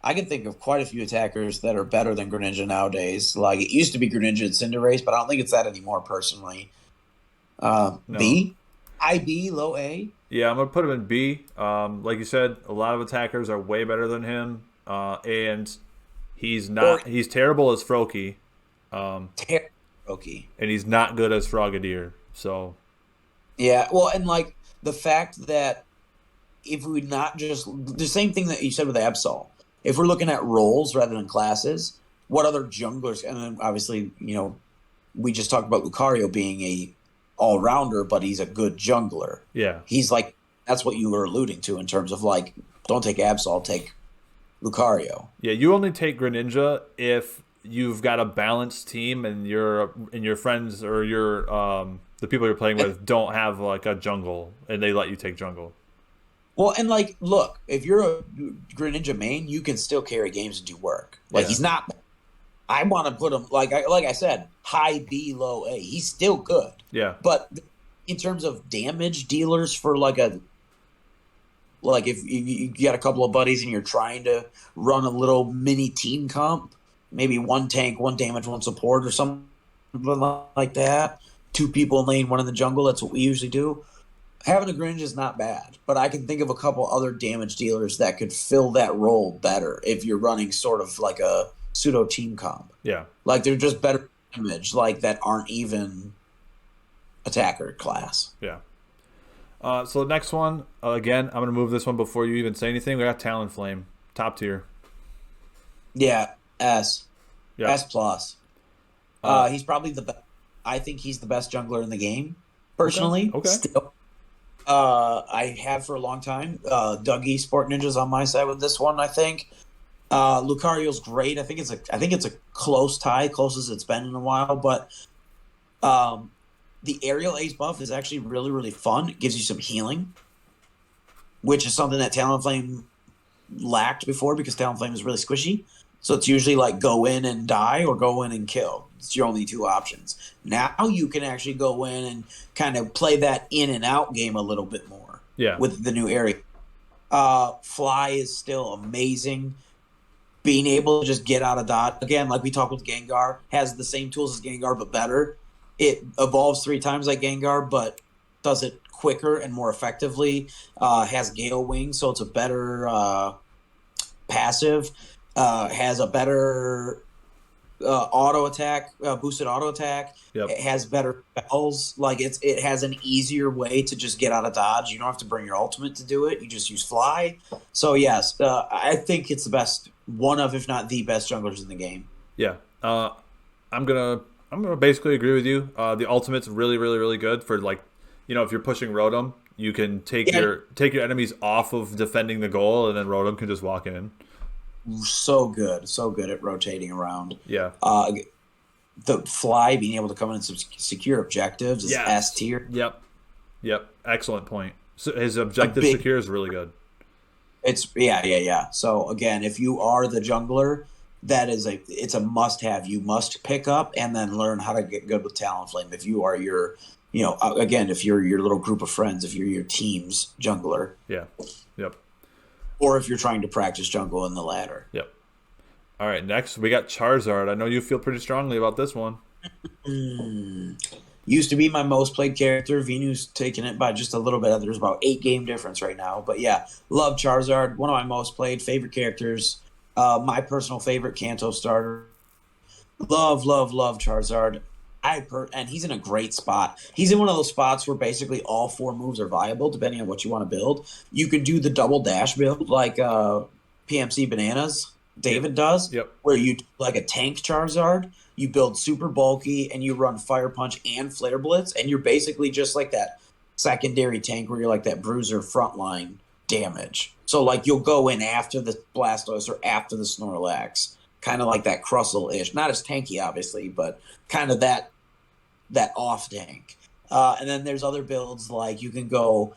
I can think of quite a few attackers that are better than Greninja nowadays. Like, it used to be Greninja and Cinderace, but I don't think it's that anymore, personally. No. B? IB, low A? Yeah, I'm going to put him in B. Like you said, a lot of attackers are way better than him. And he's terrible as Froakie. Froakie. And he's not good as Frogadier. So. Yeah, well, and, like, the fact that if we not just... The same thing that you said with Absol. If we're looking at roles rather than classes, what other junglers? And then obviously, we just talked about Lucario being a all-rounder, but he's a good jungler. Yeah. He's like, that's what you were alluding to in terms of like, don't take Absol, take Lucario. Yeah, you only take Greninja if you've got a balanced team and your friends or your the people you're playing with don't have like a jungle and they let you take jungle. Well, and like, look, if you're a Greninja main, you can still carry games and do work. Like, Yeah. he's not. I want to put him like I said, high B, low A. He's still good, Yeah. but in terms of damage dealers for like if you got a couple of buddies and you're trying to run a little mini team comp, maybe one tank, one damage, one support, or something like that. Two people in lane, one in the jungle. That's what we usually do. Having a Greninja is not bad, but I can think of a couple other damage dealers that could fill that role better if you're running sort of like a pseudo team comp. Yeah. Like they're just better damage, like that aren't even attacker class. Yeah. So the next one, again, I'm gonna move this one before you even say anything. We got Talonflame, top tier. Yeah, S. Yeah. S plus. He's probably the best. I think he's the best jungler in the game, personally. Okay. Still. I have for a long time. Dougie Sport Ninja's on my side with this one, I think. Lucario's great. I think it's a close tie, closest it's been in a while, but the aerial ace buff is actually really, really fun. It gives you some healing, which is something that Talonflame lacked before because Talonflame is really squishy. So it's usually like go in and die or go in and kill. It's your only two options. Now you can actually go in and kind of play that in and out game a little bit more. Yeah. With the new area. Fly is still amazing. Being able to just get out of dodge. Again, like we talked with Gengar, has the same tools as Gengar, but better. It evolves 3 times like Gengar, but does it quicker and more effectively. Has Gale Wing, so it's a better passive. Has a better auto attack, boosted auto attack. Yep. It has better spells. Like it has an easier way to just get out of dodge. You don't have to bring your ultimate to do it. You just use fly. So yes, I think it's the best, one of if not the best junglers in the game. Yeah. I'm gonna basically agree with you. The ultimate's really, really, really good for like, if you're pushing Rotom, you can take your enemies off of defending the goal, and then Rotom can just walk in. So good at rotating around. Yeah. The fly being able to come in and secure objectives is S tier. Yep. Excellent point. So his objective secure is really good. It's yeah. So again, if you are the jungler, it's a must have. You must pick up and then learn how to get good with Talonflame. If you are if you're your little group of friends, if you're your team's jungler. Yeah. Yep. Or if you're trying to practice jungle in the ladder. Yep. All right, next we got Charizard. I know you feel pretty strongly about this one. Used to be my most played character. Venu's taking it by just a little bit. There's about 8 game difference right now. But yeah, love Charizard. One of my most played favorite characters. My personal favorite Kanto starter. Love Charizard. And he's in a great spot. He's in one of those spots where basically all 4 moves are viable, depending on what you want to build. You could do the double dash build like PMC Bananas David does, where you do like a tank Charizard, you build super bulky, and you run Fire Punch and Flare Blitz, and you're basically just like that secondary tank where you're like that bruiser frontline damage. So like you'll go in after the Blastoise or after the Snorlax, kind of like that Crustle-ish. Not as tanky, obviously, but kind of that off tank. And then there's other builds like you can go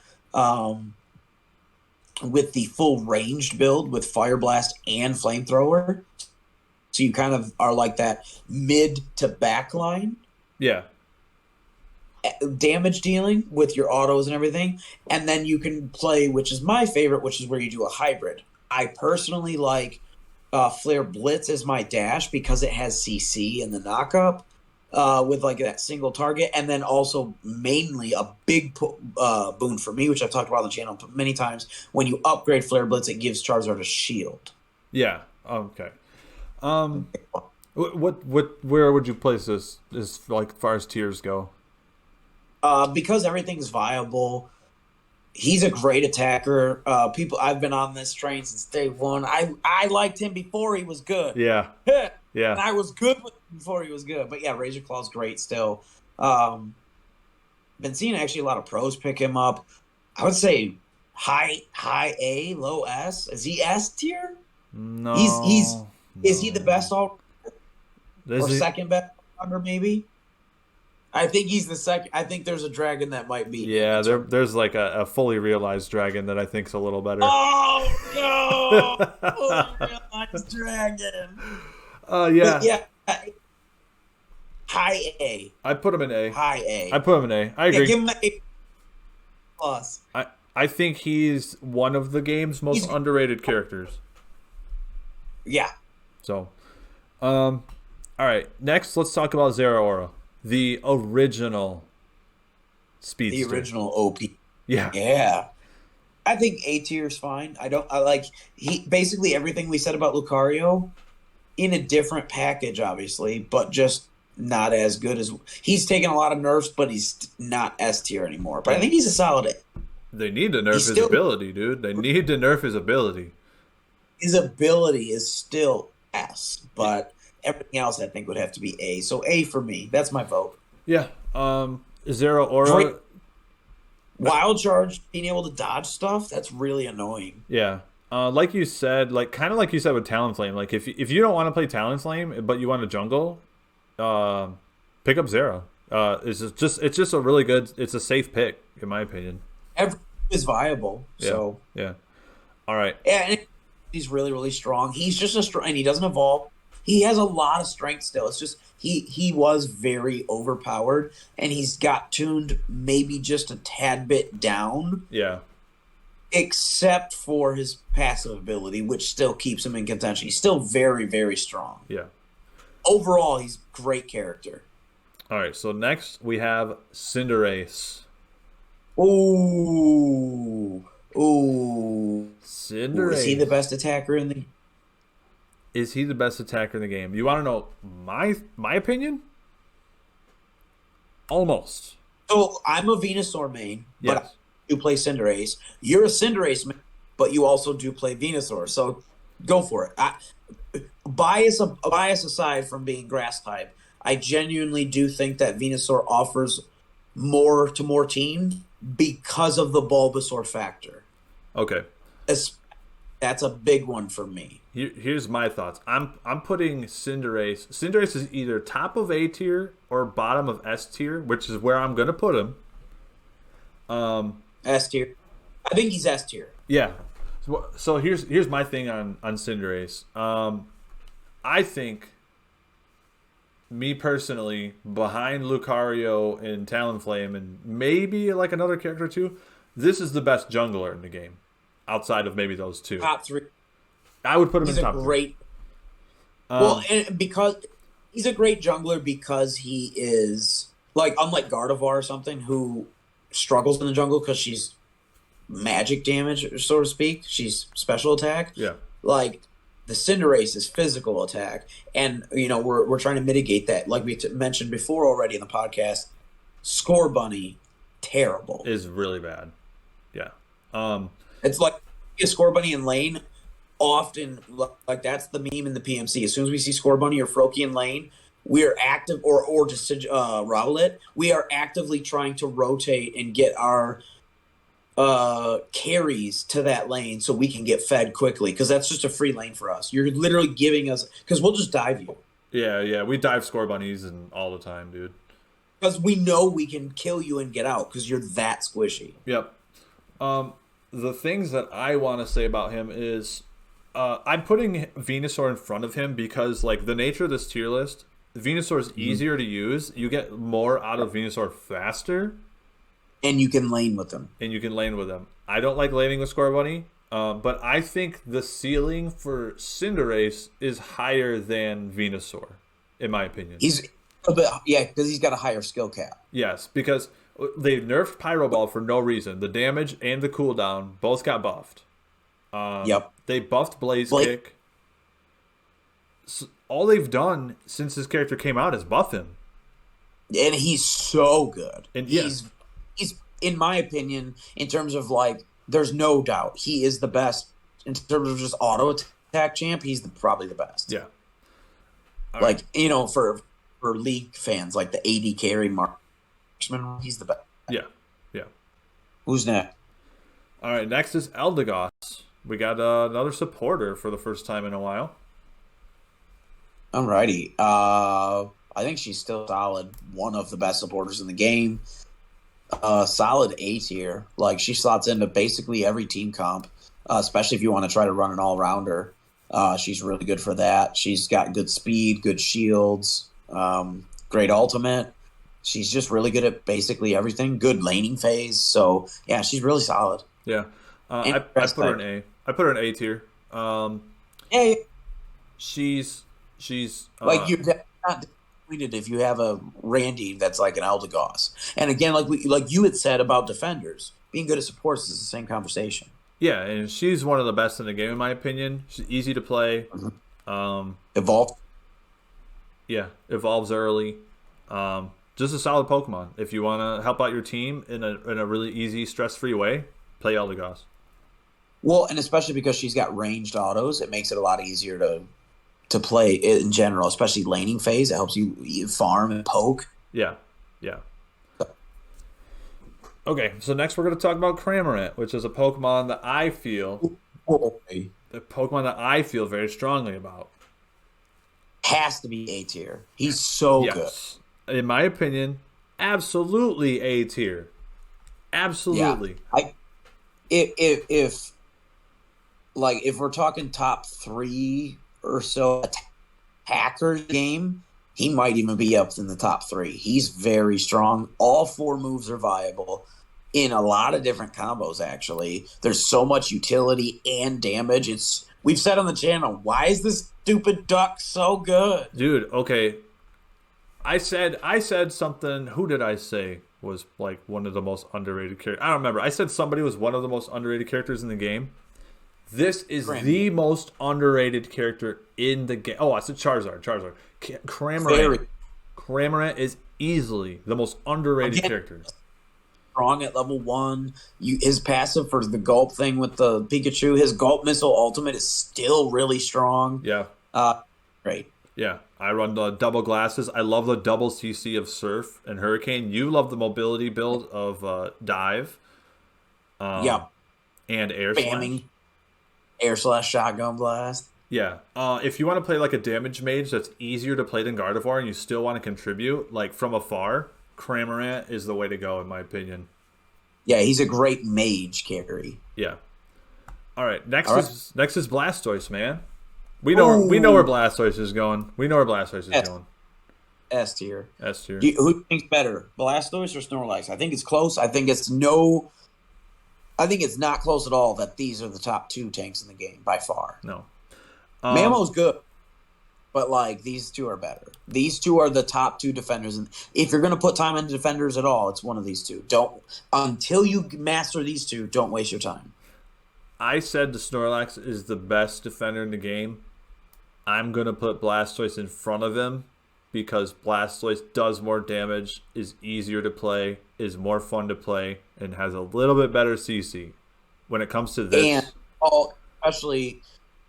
with the full ranged build with Fire Blast and Flamethrower. So you kind of are like that mid to back line. Yeah. Damage dealing with your autos and everything. And then you can play, which is my favorite, which is where you do a hybrid. I personally like Flare Blitz as my dash because it has CC in the knockup with like that single target. And then also mainly a big boon for me, which I've talked about on the channel many times. When you upgrade Flare Blitz, it gives Charizard a shield. Yeah. Okay. Where would you place this as like far as tiers go? Because everything's viable. He's a great attacker. I've been on this train since day one. I liked him before he was good. Yeah. Yeah. And I was good with him before he was good. But yeah, Razor Claw's great still. Been seeing actually a lot of pros pick him up. I would say high A, low S. Is he S tier? No. Is he the best all? or Is he? second best Under maybe. I think he's the second. I think there's a dragon that might beat him Yeah, in terms. there's like a fully realized dragon that I think's a little better. Oh no! Fully realized dragon. But Yeah, yeah, high A, I put him in A. high I A. put him in A. I Yeah, agree. give him an A plus. I think he's one of the game's most He's underrated characters. yeah, So, all right. Next, let's talk about Zeraora, the original the speedster. original OP. Yeah, Yeah, I think A tier is fine. I don't. I like he basically everything we said about Lucario in a different package, obviously, but just not as good as he's taken a lot of nerfs, but he's not S tier anymore. But I they think he's a solid A. they need to He's nerf his still ability, dude. They need to nerf his ability. his ability is still S, but everything else I think would have to be A. So A for me. That's my vote. Yeah. Great Zeraora. wild charge, being able to dodge stuff. That's really annoying. Yeah. Like you said, like kind of like you said with Talonflame. Like if you don't want to play Talonflame, but you want to jungle, uh, pick up Zero. It's just a really good. It's a safe pick in my opinion. Everything is viable. Yeah. So Yeah. All right. yeah, and he's really really strong. He's just a strong, and he doesn't evolve. He has a lot of strength still. It's just he was very overpowered, and he's got tuned maybe just a tad bit down, Yeah. except for his passive ability, which still keeps him in contention. He's still very very strong. Yeah. Overall, he's a great character. All right. So next we have Cinderace. Ooh, ooh. Is he the Cinderace. best attacker in the? Is he the best attacker in the game? You want to know my opinion? Almost. So I'm a Venusaur main, but I Yes. do play Cinderace. You're a Cinderace main, but you also do play Venusaur. So go for it. Bias aside from being grass type, I genuinely do think that Venusaur offers more to more teams because of the Bulbasaur factor. Okay. As- That's a big one for me. Here's my thoughts. I'm putting Cinderace. Cinderace is either top of A tier or bottom of S tier, which is where I'm gonna put him. S tier. I think he's S tier. Yeah. So here's my thing on Cinderace. I think me personally, behind Lucario and Talonflame and maybe like another character too, this is the best jungler in the game. Outside of maybe those two. Top three. I would put him He's in a top three. great. Well, and because he's a great jungler because he is like unlike Gardevoir or something who struggles in the jungle because she's magic damage, so to speak. She's special attack. Yeah. Like the Cinderace is physical attack, and we're trying to mitigate that. Like we mentioned before already in the podcast, Score Bunny terrible. Is really bad. Yeah. It's like a Score Bunny in lane. Often, like that's the meme in the PMC. As soon as we see Score Bunny or Froakie in lane, we are active, or just Rowlet. We are actively trying to rotate and get our carries to that lane so we can get fed quickly because that's just a free lane for us. You're literally giving us because we'll just dive you Yeah. We dive score bunnies and all the time, dude. because we know we can kill you and get out because you're that squishy. Yep. The things that I want to say about him is I'm putting Venusaur in front of him because, like, the nature of this tier list, Venusaur is easier to use. You get more out of Venusaur faster, And you can lane with them. and you can lane with him. I don't like laning with Scorbunny, but I think the ceiling for Cinderace is higher than Venusaur, in my opinion. He's because he's got a higher skill cap. Yes, because they nerfed Pyro Ball for no reason. The damage and the cooldown both got buffed. Yep. They buffed Blaze Kick. So all they've done since his character came out is buff him. And he's so good. And yeah. He's in my opinion, in terms of like, there's no doubt he is the best in terms of just auto attack champ. He's probably the best. Yeah. All like right. for league fans, like the AD carry marksman, he's the best. Yeah. Who's next? All right. Next is Eldegoss. We got another supporter for the first time in a while. Alrighty. I think she's still solid. One of the best supporters in the game. Solid A tier. Like she slots into basically every team comp, especially if you want to try to run an all rounder. She's really good for that. She's got good speed, good shields, great ultimate. She's just really good at basically everything. Good laning phase. So yeah, she's really solid. Yeah, And I rest put her type. in A. I put her in A tier. Um, Yeah, she's she's like you're not disappointed if you have a Randy that's like an Eldegoss. And again, like you had said about defenders, being good at supports is the same conversation. yeah, and she's one of the best in the game in my opinion. She's easy to play. Mhm. Um, Evolve. yeah, evolves early. Just a solid Pokemon. If you want to help out your team in a really easy, stress free way, play Eldegoss. Well, and especially because she's got ranged autos, it makes it a lot easier to play in general, especially laning phase. It helps you farm and poke. Yeah, yeah. Okay, so next we're going to talk about Cramorant, which is a Pokemon that I feel Boy, the Pokemon that I feel very strongly about. has to be A tier. He's so good. Yes, in my opinion, absolutely A tier. Yeah, Absolutely. I if like if we're talking top three or so attackers game, he might even be up in the top three. He's very strong. All four moves are viable in a lot of different combos. Actually, there's so much utility and damage. It's we've said on the channel, why is this stupid duck so good? Dude, okay. I said something. Who did I say was like one of the most underrated characters? I don't remember. I said somebody was one of the most underrated characters in the game. This is Granted, the most underrated character in the game. Oh, I said Charizard. Charizard. Cramorant. very Cramorant is easily the most underrated again character. strong at level one. His passive for the gulp thing with the Pikachu, his gulp missile ultimate is still really strong. Yeah, Uh, great. yeah. I run the double glasses. I love the double CC of Surf and Hurricane. You love the mobility build of Dive Yeah, and Air Slash. spamming air slash shotgun blast. Yeah. If you want to play like a damage mage that's easier to play than Gardevoir and you still want to contribute, like from afar, Cramorant is the way to go, in my opinion. Yeah, he's a great mage carry. Yeah. All right. Next All right. is next is Blastoise, man. We know where Ooh, Blastoise is going. We know where Blastoise is S, going. S tier. S tier. Who do you think's better, Blastoise or Snorlax? I think it's close. I think it's no. I think it's not close at all. That these are the top two tanks in the game by far. No. Mamo's good, but like these two are better. These two are the top two defenders, and if you're gonna put time into defenders at all, it's one of these two. Don't until you master these two. Don't waste your time. I said the Snorlax is the best defender in the game. I'm gonna put Blastoise in front of him because Blastoise does more damage, is easier to play, is more fun to play, and has a little bit better CC. When it comes to And this, especially,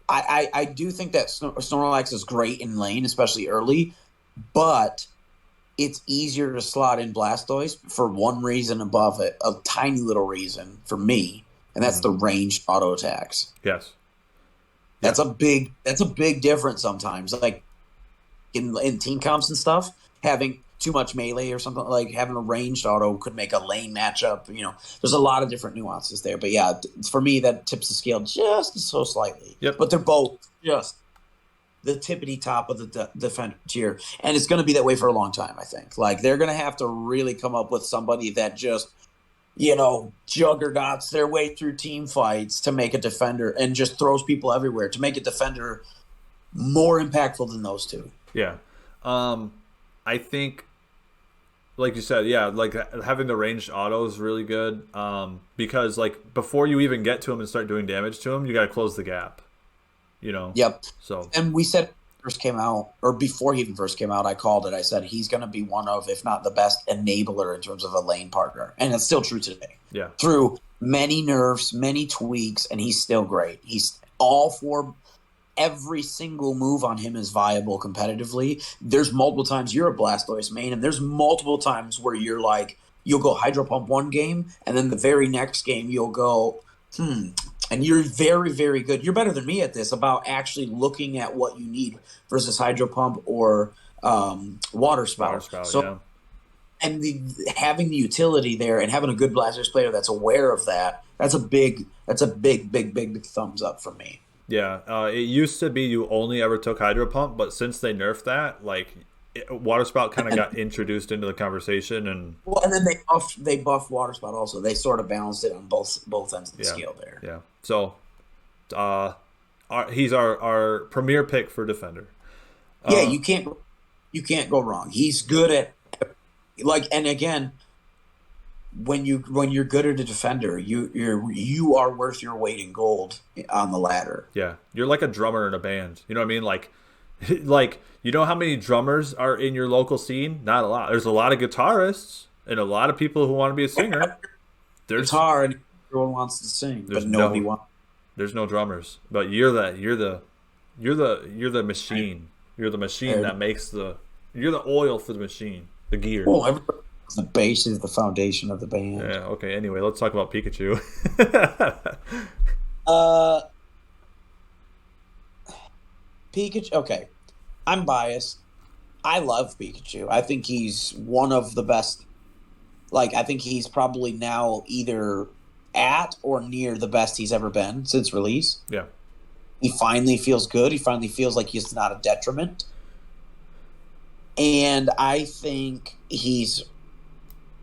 I do think that Snorlax is great in lane, especially early, but it's easier to slot in Blastoise for one reason above it, a tiny little reason for me, and that's mhm, the ranged auto attacks. yes, yeah, That's a big difference sometimes. Like in team comps and stuff, having too much melee or something like having a ranged auto could make a lane matchup. There's a lot of different nuances there. But yeah, for me, that tips the scale just so slightly. yep, But they're both just the tippity top of the defender tier, and it's going to be that way for a long time. I think. Like they're going to have to really come up with somebody that just juggernauts their way through team fights to make a defender and just throws people everywhere to make a defender more impactful than those two. yeah. I think, like you said, yeah, like having the ranged auto is really good. Because like before you even get to him and start doing damage to him, you got to close the gap. You know, Yep. so And we said first came out, or before he even first came out, I called it. I said he's going to be one of, if not the best enabler in terms of a lane partner, and it's still true today. yeah, Through many nerfs, many tweaks, and he's still great. He's all for every single move on him is viable competitively. There's multiple times you're a Blastoise main, and there's multiple times where you're like, you'll go Hydro Pump one game, and then the very next game you'll go, And you're very, very good. You're better than me at this about actually looking at what you need versus hydro pump or water Water spout. spout, So yeah. and having the utility there and having a good Blasters player that's aware of that, that's a big thumbs up for me. Yeah, it used to be you only ever took hydro pump, but since they nerfed that, like water spout kind of And got introduced into the conversation, and well, and then they buffed water spout also. They sort of balanced it on both ends of the yeah, scale there. yeah. So, uh, he's our premier pick for defender. Yeah, Uh, you can't go wrong. He's good at like, and again, when you're good at a defender, you are worth your weight in gold on the ladder. yeah, you're like a drummer in a band. You know what I mean? Like, like you know how many drummers are in your local scene? Not a lot. There's a lot of guitarists and a lot of people who want to be a singer. There's Guitar and everyone wants to sing, there's but nobody no wants. there's no drummers. But you're the machine. You're the machine that makes the you're the oil for the machine, the gear. Well, everybody, the bass is the foundation of the band. Yeah. Okay. Anyway, let's talk about Pikachu. Uh, Pikachu. Okay, I'm biased. I love Pikachu. I think he's one of the best. Like, I think he's probably now either at or near the best he's ever been since release. Yeah. He finally feels good. He finally feels like he's not a detriment. And I think he's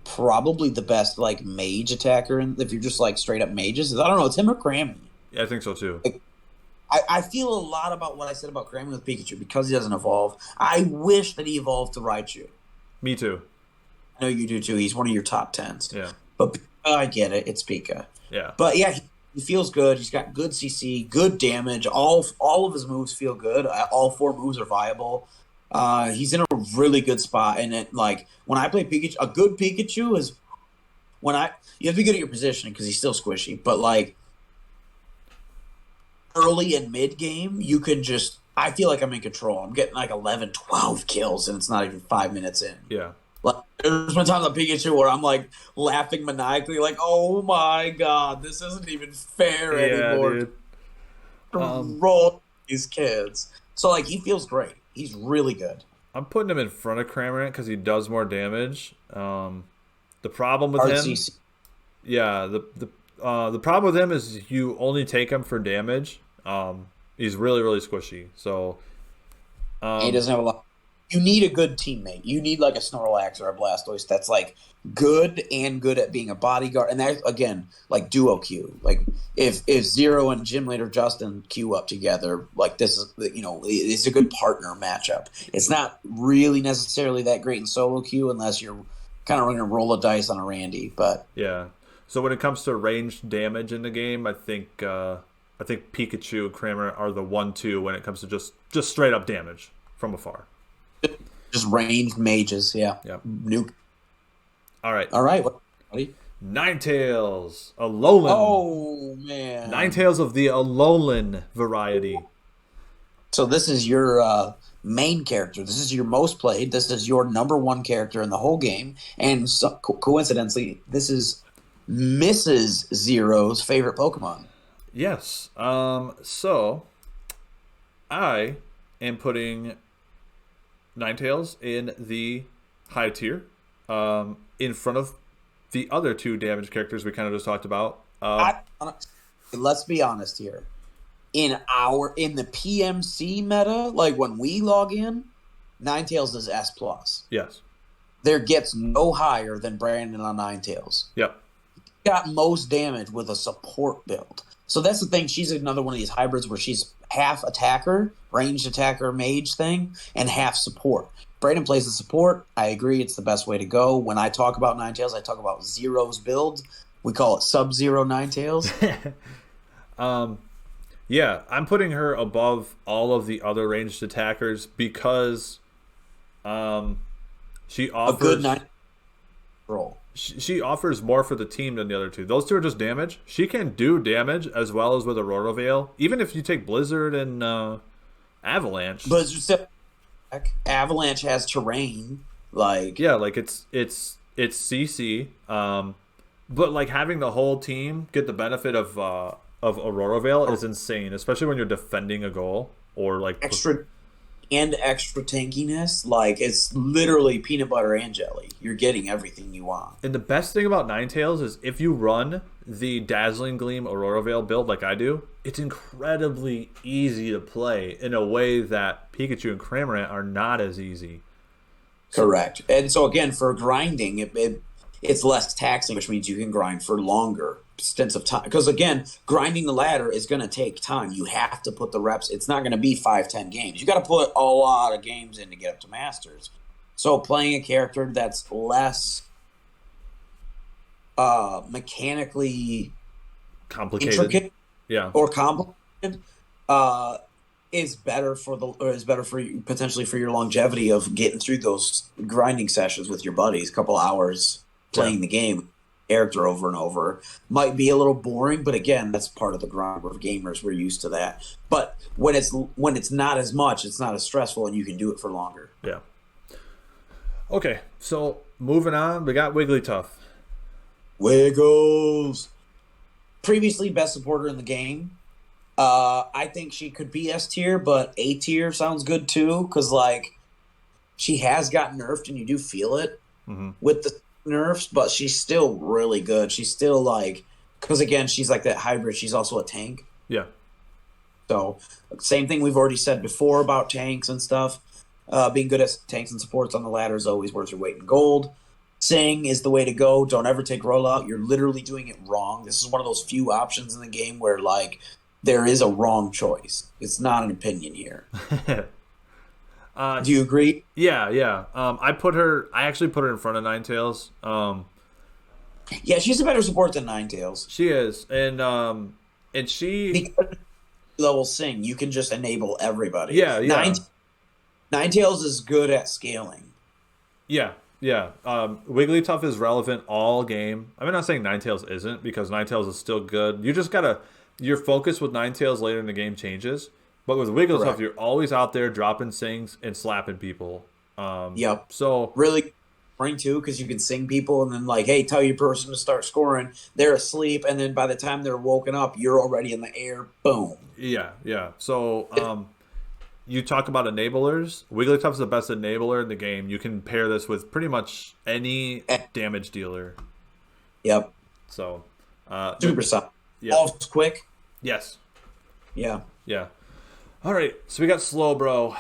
probably the best like mage attacker. And if you're just like straight up mages, I don't know. It's him or Crammy. Yeah, I think so too. Like, I feel a lot about what I said about Crammy with Pikachu because he doesn't evolve. I wish that he evolved to Raichu. Me too. I know you do too. He's one of your top tens. Yeah. But I get it. It's Pika. Yeah. But yeah, he feels good. He's got good CC, good damage. All of his moves feel good. All four moves are viable. He's in a really good spot. And it like when I play Pikachu, a good Pikachu is when you have to be good at your positioning because he's still squishy. But like early and mid game, you can just. I feel like I'm in control. I'm getting like 11, 12 kills, and it's not even 5 minutes in. Yeah. Like, there's been times on Pikachu where I'm like laughing maniacally, like, "Oh my god, this isn't even fair Yeah, anymore." dude. Roll these kids. So like, he feels great. He's really good. I'm putting him in front of Cramorant because he does more damage. The problem with him, RCC. yeah, the problem with him is you only take him for damage. He's really really squishy. So, He doesn't have a lot. You need a good teammate. You need like a Snorlax or a Blastoise that's like good and good at being a bodyguard. And that again, like duo queue. Like if Zero and Gym Leader Justin queue up together, like this is it's a good partner matchup. It's not really necessarily that great in solo queue unless you're kind of running a roll of dice on a Randy. But yeah. So when it comes to ranged damage in the game, I think Pikachu and Cramorant are the 1-2 when it comes to just straight up damage from afar. just ranged mages, yeah. Yeah. Nuke. All right. All right, buddy. Ninetales, Alolan. Oh man. Ninetales of the Alolan variety. So this is your main character. This is your most played. This is your number one character in the whole game. And so, coincidentally, this is Mrs. Zero's favorite Pokemon. Yes. So I am putting Ninetales in the high tier, in front of the other two damage characters we kind of just talked about. Let's be honest here. In the PMC meta, like when we log in, Ninetales is S plus. Yes. There gets no higher than Brandon on Ninetales. Yep. Got most damage with a support build. So that's the thing. She's another one of these hybrids where she's half attacker, ranged attacker, mage thing, and half support. Brandon plays the support. I agree. It's the best way to go. When I talk about Ninetales, I talk about Zero's build. We call it Sub-Zero Ninetales. Yeah, I'm putting her above all of the other ranged attackers because she offers A good Ninetales roll. she offers more for the team than the other two. Those two are just damage. She can do damage as well as with Aurora Veil. Even if you take Blizzard and Avalanche. Blizzard, Avalanche has terrain. Like Yeah, like it's CC. But like having the whole team get the benefit of of Aurora Veil is insane, especially when you're defending a goal or like extra and extra tankiness. Like it's literally peanut butter and jelly. You're getting everything you want. And the best thing about Ninetales is if you run the Dazzling Gleam Aurora Veil build like I do, it's incredibly easy to play in a way that Pikachu and Cramorant are not as easy. Correct. And so again, for grinding, it's less taxing, which means you can grind for longer stints of time. Because again, grinding the ladder is going to take time. You have to put the reps. It's not going to be 5, 10 games. You got to put a lot of games in to get up to Masters. So playing a character that's less mechanically Complicated. intricate, Yeah. or complicated, is better for you, potentially for your longevity of getting through those grinding sessions with your buddies, a couple hours playing the game character over and over. Might be a little boring, but again, that's part of the grind. We're gamers, we're used to that. But when it's not as much, it's not as stressful, and you can do it for longer. Yeah. Okay, so moving on, we got Wigglytuff. Wiggles. Previously best supporter in the game. I think she could be S tier, but A tier sounds good too, because like she has got nerfed, and you do feel it with the nerfs, but she's still really good. She's still like, because again, she's like that hybrid. She's also a tank. Yeah. So same thing we've already said before about tanks and stuff. Being good at tanks and supports on the ladder is always worth your weight in gold. Sing is the way to go. Don't ever take rollout. You're literally doing it wrong. This is one of those few options in the game where like there is a wrong choice. It's not an opinion here. Do you agree? Yeah, yeah. I actually put her in front of Ninetales. Yeah, she's a better support than Ninetales. She is, and she Because level Sing, you can just enable everybody. Yeah, yeah. Ninetales is good at scaling. Yeah, yeah. Wigglytuff is relevant all game. I'm not saying Ninetales isn't, because Ninetales is still good. You just gotta your focus with Ninetales later in the game changes. But with Wigglytuff, Correct. you're always out there dropping sings and slapping people. Yep. So Really boring too, because you can sing people and then like, hey, tell your person to start scoring. They're asleep, and then by the time they're woken up, you're already in the air. Boom. yeah, yeah. So you talk about enablers. Wigglytuff's the best enabler in the game. You can pair this with pretty much any damage dealer. Yep. So Super solid. yeah. All quick. Yes. Yeah. Yeah. All right. So we got Slowbro.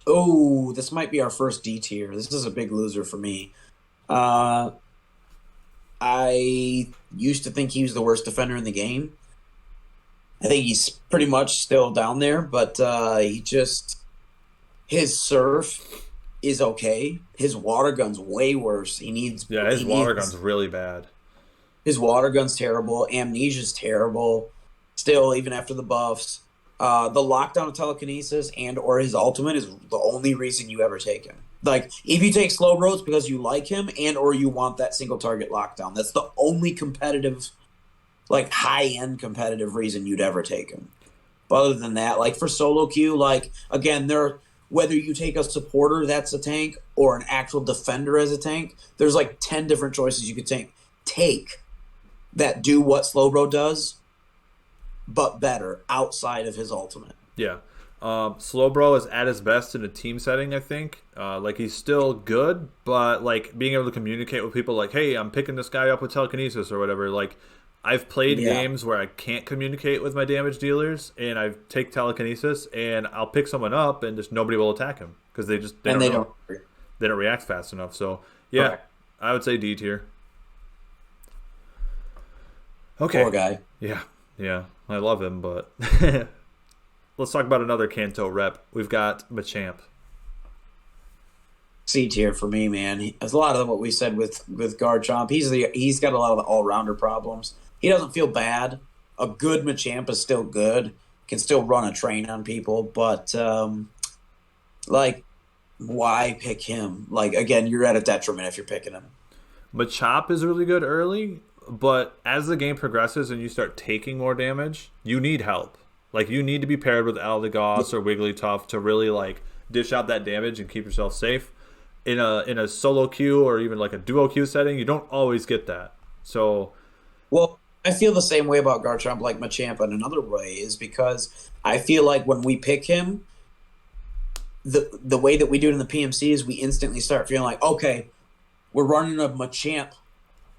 Oh, this might be our first D tier. This is a big loser for me. I used to think he was the worst defender in the game. I think he's pretty much still down there, but his surf is okay. His water gun's way worse. His Water gun's really bad. His water gun's terrible. Amnesia's terrible. Still, even after the buffs. The lockdown of telekinesis and or his ultimate is the only reason you ever take him. Like, if you take Slowbro, it's because you like him and or you want that single target lockdown. That's the only competitive, like, high-end competitive reason you'd ever take him. But other than that, like, for solo queue, like, again, whether you take a supporter that's a tank or an actual defender as a tank, there's, like, 10 different choices you could take that do what Slowbro does, but better outside of his ultimate. Yeah. Slowbro is at his best in a team setting, I think. Like, he's still good, but, like, being able to communicate with people like, hey, I'm picking this guy up with telekinesis or whatever. Like, I've played games where I can't communicate with my damage dealers, and I take telekinesis, and I'll pick someone up, and just nobody will attack him because they don't react fast enough. So, yeah, correct. I would say D tier. Okay. Poor guy. Yeah, yeah. I love him, but let's talk about another Kanto rep. We've got Machamp. C tier for me, man. There's a lot of what we said with Garchomp. He's got a lot of the all-rounder problems. He doesn't feel bad. A good Machamp is still good. Can still run a train on people, but like, why pick him? Like, again, you're at a detriment if you're picking him. Machop is really good early, but as the game progresses and you start taking more damage, you need help. Like, you need to be paired with Eldegoss or Wigglytuff to really, like, dish out that damage and keep yourself safe. In a solo queue or even like a duo queue setting, you don't always get that. So, well, I feel the same way about Garchomp like Machamp in another way is because I feel like when we pick him, the way that we do it in the PMC is we instantly start feeling like, okay, we're running a Machamp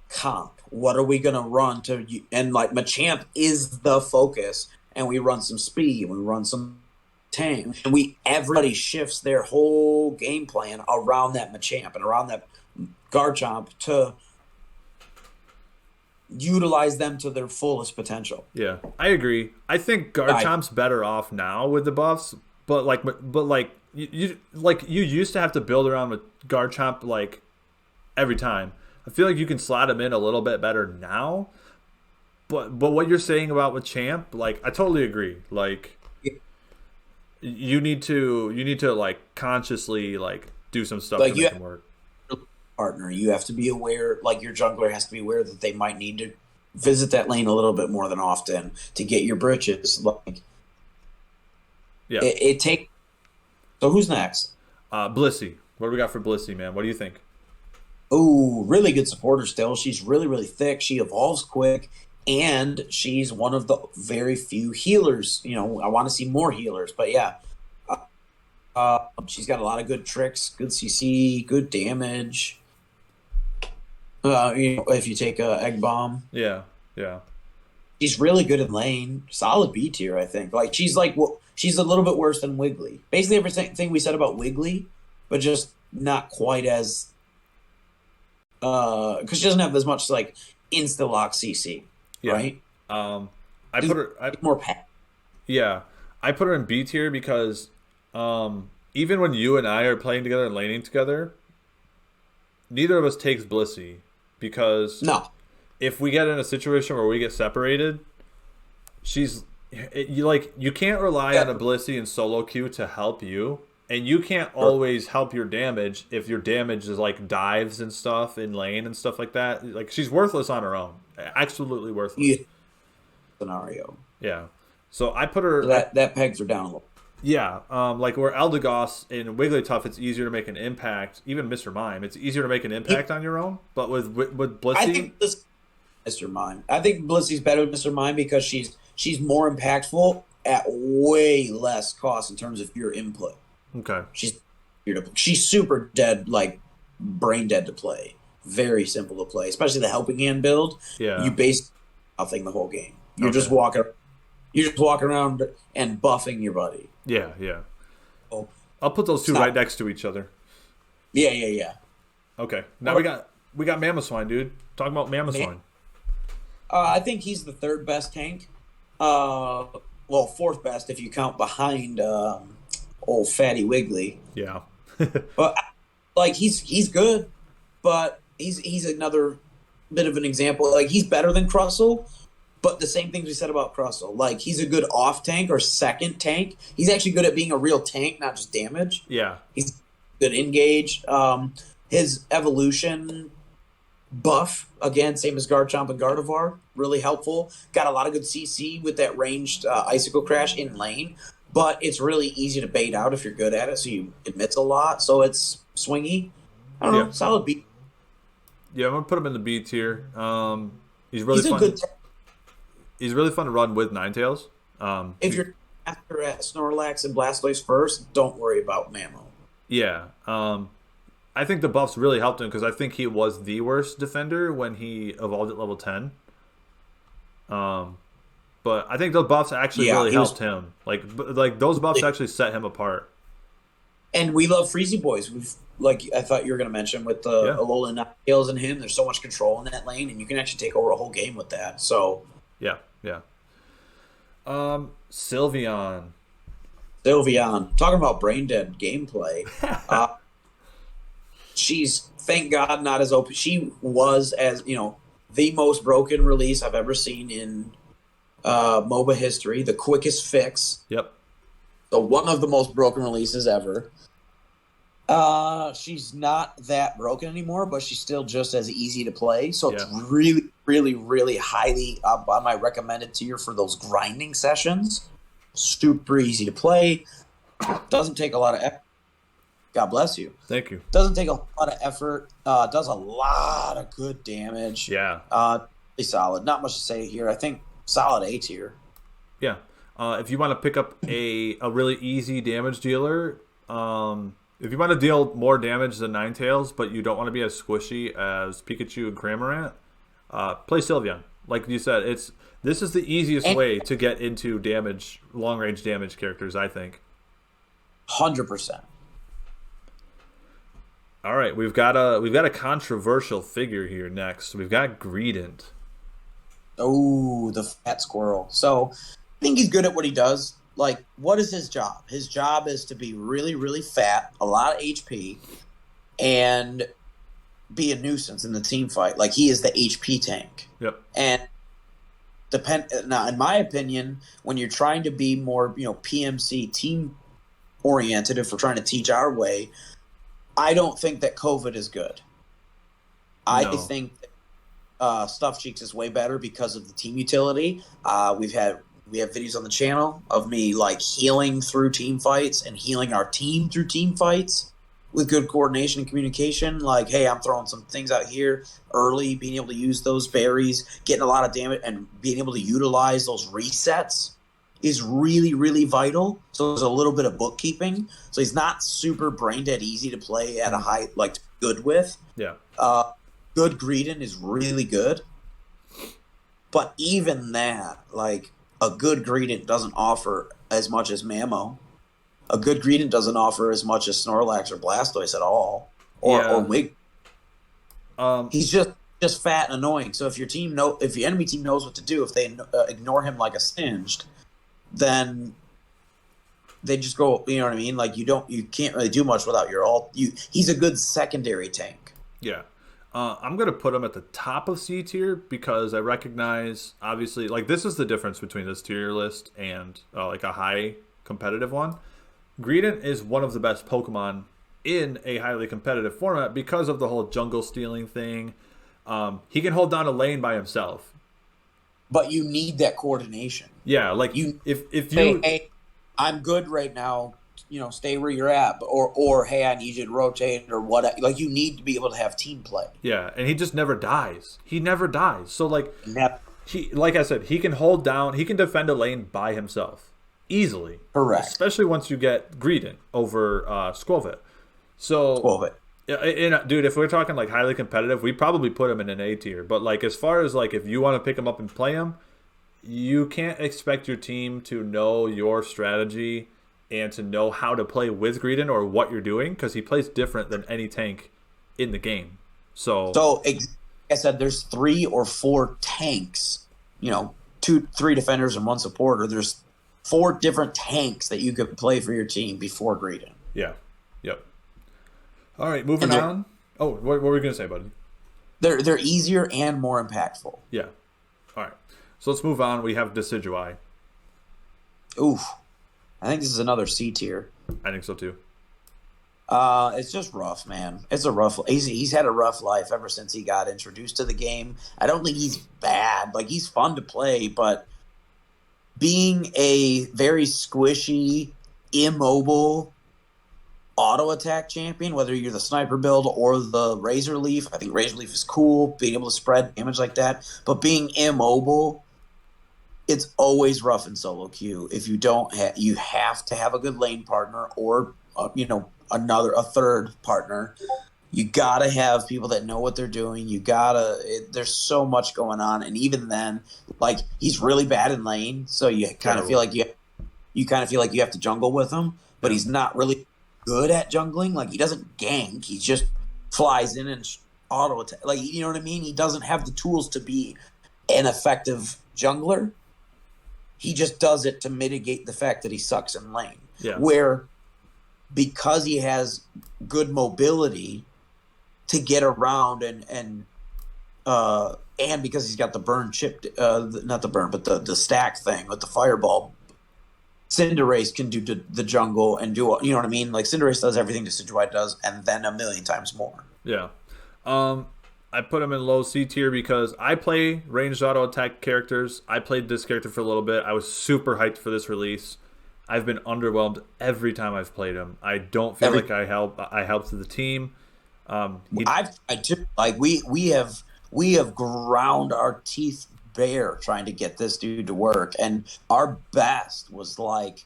comp. What are we gonna run to? And like Machamp is the focus, and we run some speed, we run some tank, and everybody shifts their whole game plan around that Machamp and around that Garchomp to utilize them to their fullest potential. Yeah, I agree. I think Garchomp's better off now with the buffs, but you used to have to build around with Garchomp like every time. I feel like you can slot him in a little bit better now. But what you're saying about with Champ, like I totally agree. Like you need to like consciously like do some stuff like to make him work. Partner, you have to be aware, like your jungler has to be aware that they might need to visit that lane a little bit more than often to get your britches. Like, yeah, it takes. So who's next? Blissey. What do we got for Blissey, man? What do you think? Oh, really good supporter still. She's really, really thick. She evolves quick, and she's one of the very few healers. You know, I want to see more healers, but yeah. She's got a lot of good tricks, good CC, good damage. If you take a egg bomb, yeah, she's really good in lane. Solid B tier, I think. Like she's she's a little bit worse than Wiggly. Basically everything we said about Wiggly, but just not quite as because she doesn't have as much like insta lock CC, yeah. Right? I put her more pack. Yeah, I put her in B tier because even when you and I are playing together and laning together, neither of us takes Blissey. Because if we get in a situation where we get separated, you can't rely on a Blissey in solo queue to help you, and you can't always help your damage if your damage is like dives and stuff in lane and stuff like that. Like she's worthless on her own, absolutely worthless. Yeah. Scenario. Yeah, so I put her so that pegs her down a little. Yeah, like where Eldegoss and Wigglytuff, it's easier to make an impact. Even Mr. Mime, it's easier to make an impact on your own. But with Blissey, I think Mr. Mime. I think Blissey's better than Mr. Mime because she's more impactful at way less cost in terms of your input. Okay. She's super dead, like brain dead to play. Very simple to play, especially the helping hand build. Yeah. You base nothing the whole game. You're just walking around and buffing your buddy. Yeah. I'll put those two right next to each other. Yeah. Okay. Now we got Mamoswine, dude. Talking about Mamoswine. I think he's the third best tank. Fourth best if you count behind old Fatty Wiggly. Yeah. But like he's good, but he's another bit of an example. Like he's better than Crustle. But the same things we said about Crustle. Like, he's a good off tank or second tank. He's actually good at being a real tank, not just damage. Yeah. He's good engage. His evolution buff, again, same as Garchomp and Gardevoir, really helpful. Got a lot of good CC with that ranged Icicle Crash in lane. But it's really easy to bait out if you're good at it, so you emits a lot. So it's swingy. I don't know, solid B. Yeah, I'm going to put him in the B tier. He's really fun. He's really fun to run with Ninetales. If you're after at Snorlax and Blastoise first, don't worry about Mamo. Yeah. I think the buffs really helped him because I think he was the worst defender when he evolved at level 10. But I think the buffs actually really helped him. Like those buffs actually set him apart. And we love Freezy Boys. I thought you were going to mention with the Alolan Ninetales and him. There's so much control in that lane, and you can actually take over a whole game with that. So yeah. Sylveon. Talking about brain dead gameplay. She's, thank God, not as OP. She was the most broken release I've ever seen in MOBA history. The quickest fix. Yep. So one of the most broken releases ever. She's not that broken anymore, but she's still just as easy to play. So it's really, really, really highly up on my recommended tier for those grinding sessions. Super easy to play. Doesn't take a lot of effort. God bless you. Thank you. Doesn't take a lot of effort. Does a lot of good damage. Yeah. Pretty solid. Not much to say here. I think solid A tier. Yeah. If you want to pick up a really easy damage dealer, if you want to deal more damage than Ninetales, but you don't want to be as squishy as Pikachu and Cramorant, play Sylveon. Like you said, this is the easiest And way to get into long range damage characters, I think. 100%. All right, we've got a controversial figure here next. We've got Greedent. Oh, the fat squirrel. So I think he's good at what he does. Like, what is his job? His job is to be really, really fat, a lot of HP, and be a nuisance in the team fight. Like, he is the HP tank. Yep. And now, in my opinion, when you're trying to be more, PMC team oriented, if we're trying to teach our way, I don't think that COVID is good. I No. think Stuff Cheeks is way better because of the team utility. We have videos on the channel of me like healing through team fights and healing our team through team fights with good coordination and communication. Like, hey, I'm throwing some things out here early, being able to use those berries, getting a lot of damage, and being able to utilize those resets is really, really vital. So there's a little bit of bookkeeping. So he's not super brain dead easy to play at a high, like, good with. Yeah. Good Greedent is really good. But even that, like, a good Greedent doesn't offer as much as Mamo. A good Greedent doesn't offer as much as Snorlax or Blastoise at all. Or Wig. He's just fat and annoying. So if your enemy team knows what to do, if they ignore him like a singed, then they just go, you know what I mean? Like, you can't really do much without your ult. He's a good secondary tank. Yeah. I'm going to put him at the top of C tier because I recognize, obviously, like, this is the difference between this tier list and like a high competitive one. Greedent is one of the best Pokemon in a highly competitive format because of the whole jungle stealing thing. He can hold down a lane by himself. But you need that coordination. Yeah, like if you hey, I'm good right now, stay where you're at, or hey, I need you to rotate or what. Like, you need to be able to have team play. Yeah, and he just never dies. He never dies. So like Never. like I said, he can hold down, he can defend a lane by himself easily. Correct. Especially once you get Greedent over Squovit. So Squovit. Dude, if we're talking like highly competitive, we probably put him in an A tier. But like as far as like if you want to pick him up and play him, you can't expect your team to know your strategy and to know how to play with Greedent or what you're doing because he plays different than any tank in the game. So like I said, there's 3 or 4 tanks. 3 defenders and 1 supporter. There's 4 different tanks that you could play for your team before Greedent. Yeah. Yep. All right, moving on. Oh, what were we gonna say, buddy? They're easier and more impactful. Yeah. All right. So let's move on. We have Decidueye. Oof. I think this is another C tier. I think so too. It's just rough, man. It's a rough. He's had a rough life ever since he got introduced to the game. I don't think he's bad. Like, he's fun to play, but being a very squishy, immobile auto attack champion, whether you're the sniper build or the Razor Leaf, I think Razor Leaf is cool, being able to spread damage like that. But being immobile, it's always rough in solo queue. If you don't have, you have to have a good lane partner or a third partner. You gotta have people that know what they're doing. There's so much going on, and even then, like, he's really bad in lane, so you kind of feel like you have to jungle with him. But he's not really good at jungling. Like, he doesn't gank. He just flies in and auto attack. Like, you know what I mean? He doesn't have the tools to be an effective jungler. He just does it to mitigate the fact that he sucks in lane. Yeah. Where, because he has good mobility to get around and because he's got the burn chip, not the burn, but the stack thing with the fireball, Cinderace can do the jungle and do, you know what I mean? Like, Cinderace does everything Decidueye does and then a million times more. Yeah. I put him in low C tier because I play ranged auto attack characters. I played this character for a little bit. I was super hyped for this release. I've been underwhelmed every time I've played him. I don't feel like I helped the team. I do, like, we have we have ground our teeth bare trying to get this dude to work, and our best was like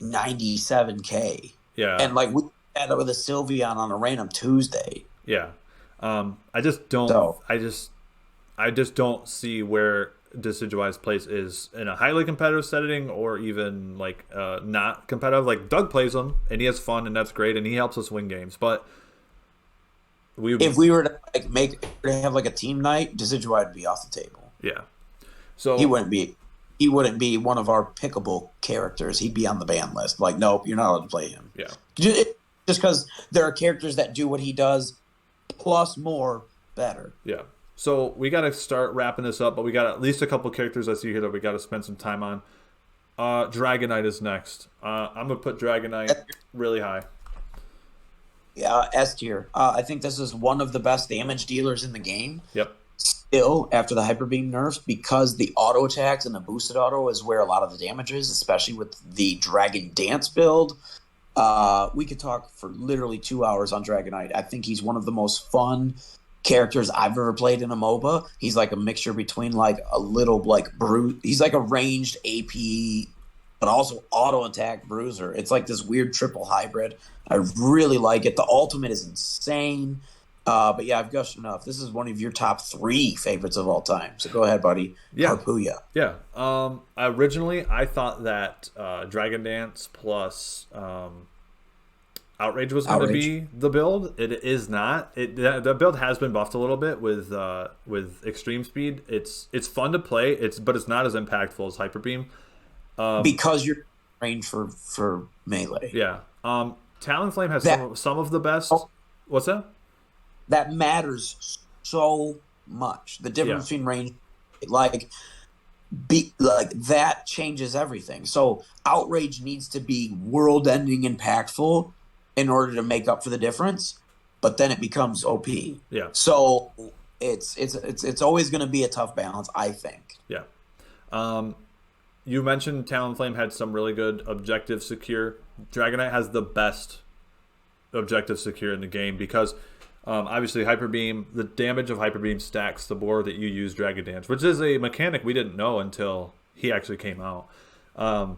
97K, Yeah, and like we had it with a Sylveon on a random Tuesday. yeah. I just don't. So I just don't see where Decidueye's place is in a highly competitive setting, or even like not competitive. Like Doug plays him and he has fun and that's great and he helps us win games. But we, if we were to like have like a team night, Decidueye would be off the table. yeah. He So wouldn't be. He wouldn't be one of our pickable characters. He'd be on the ban list. Like, nope, you're not allowed to play him. yeah, Just because there are characters that do what he does, plus more, better. yeah. So we got to start wrapping this up, but we got at least a couple characters I see here that we got to spend some time on. Dragonite is next. I'm gonna put Dragonite really high. Yeah, S tier. I think this is one of the best damage dealers in the game. Yep. Still, after the Hyper Beam nerfs, because the auto attacks and the boosted auto is where a lot of the damage is, especially with the Dragon Dance build. We could talk for literally 2 hours on Dragonite. I think he's one of the most fun characters I've ever played in a MOBA. He's like a mixture between like a little like brute. He's like a ranged AP, but also auto attack bruiser. It's like this weird triple hybrid. I really like it. The ultimate is insane. But yeah, I've gushed enough. This is one of your top 3 favorites of all time. So go ahead, buddy. Yeah. Harpuya. Yeah. Originally, I thought that Dragon Dance plus Outrage was going to be the build. It is not. The build has been buffed a little bit with Extreme Speed. It's fun to play. But it's not as impactful as Hyper Beam. Because you're range for melee. Yeah. Talonflame has some of the best. Oh. What's that? That matters so much. The difference between range, like that changes everything. So Outrage needs to be world-ending impactful in order to make up for the difference, but then it becomes OP. Yeah. So it's always going to be a tough balance, I think. Yeah. You mentioned Talonflame had some really good objective secure. Dragonite has the best objective secure in the game because obviously Hyper Beam, the damage of Hyper Beam stacks the more that you use Dragon Dance, which is a mechanic we didn't know until he actually came out.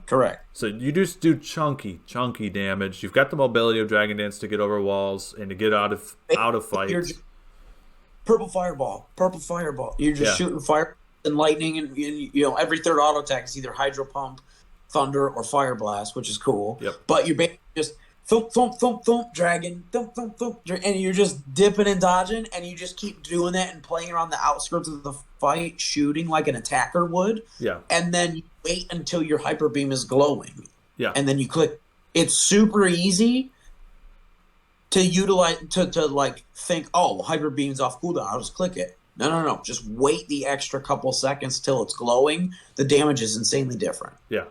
Correct. So you just do chunky damage. You've got the mobility of Dragon Dance to get over walls and to get out of fights. Purple fireball. You're just shooting fire and lightning, and every third auto attack is either Hydro Pump, Thunder, or Fire Blast, which is cool. Yep. But you're basically just thump, thump, thump, thump, dragon, thump, thump, thump, and you're just dipping and dodging, and you just keep doing that and playing around the outskirts of the fight, shooting like an attacker would. Yeah. And then you wait until your Hyper Beam is glowing. Yeah. And then you click. It's super easy to utilize, to like think, oh, Hyper Beam's off cooldown, I'll just click it. No. Just wait the extra couple seconds till it's glowing. The damage is insanely different. Yeah.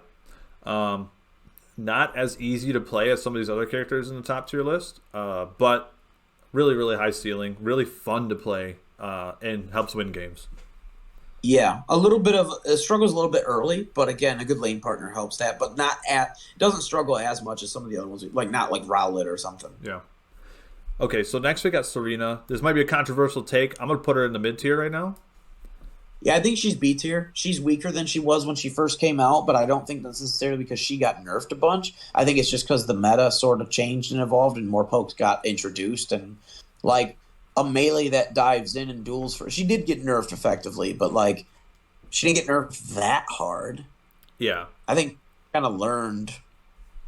Not as easy to play as some of these other characters in the top tier list, but really, really high ceiling, really fun to play, and helps win games. Yeah, a little bit of it struggles a little bit early, but again, a good lane partner helps that. But doesn't struggle as much as some of the other ones, like not like Rowlet or something. Yeah. Okay, so next we got Serena. This might be a controversial take. I'm gonna put her in the mid tier right now. Yeah, I think she's B tier. She's weaker than she was when she first came out, but I don't think that's necessarily because she got nerfed a bunch. I think it's just because the meta sort of changed and evolved and more pokes got introduced. And, like, a melee that dives in and duels for... She did get nerfed effectively, but, like, she didn't get nerfed that hard. Yeah. I think kind of learned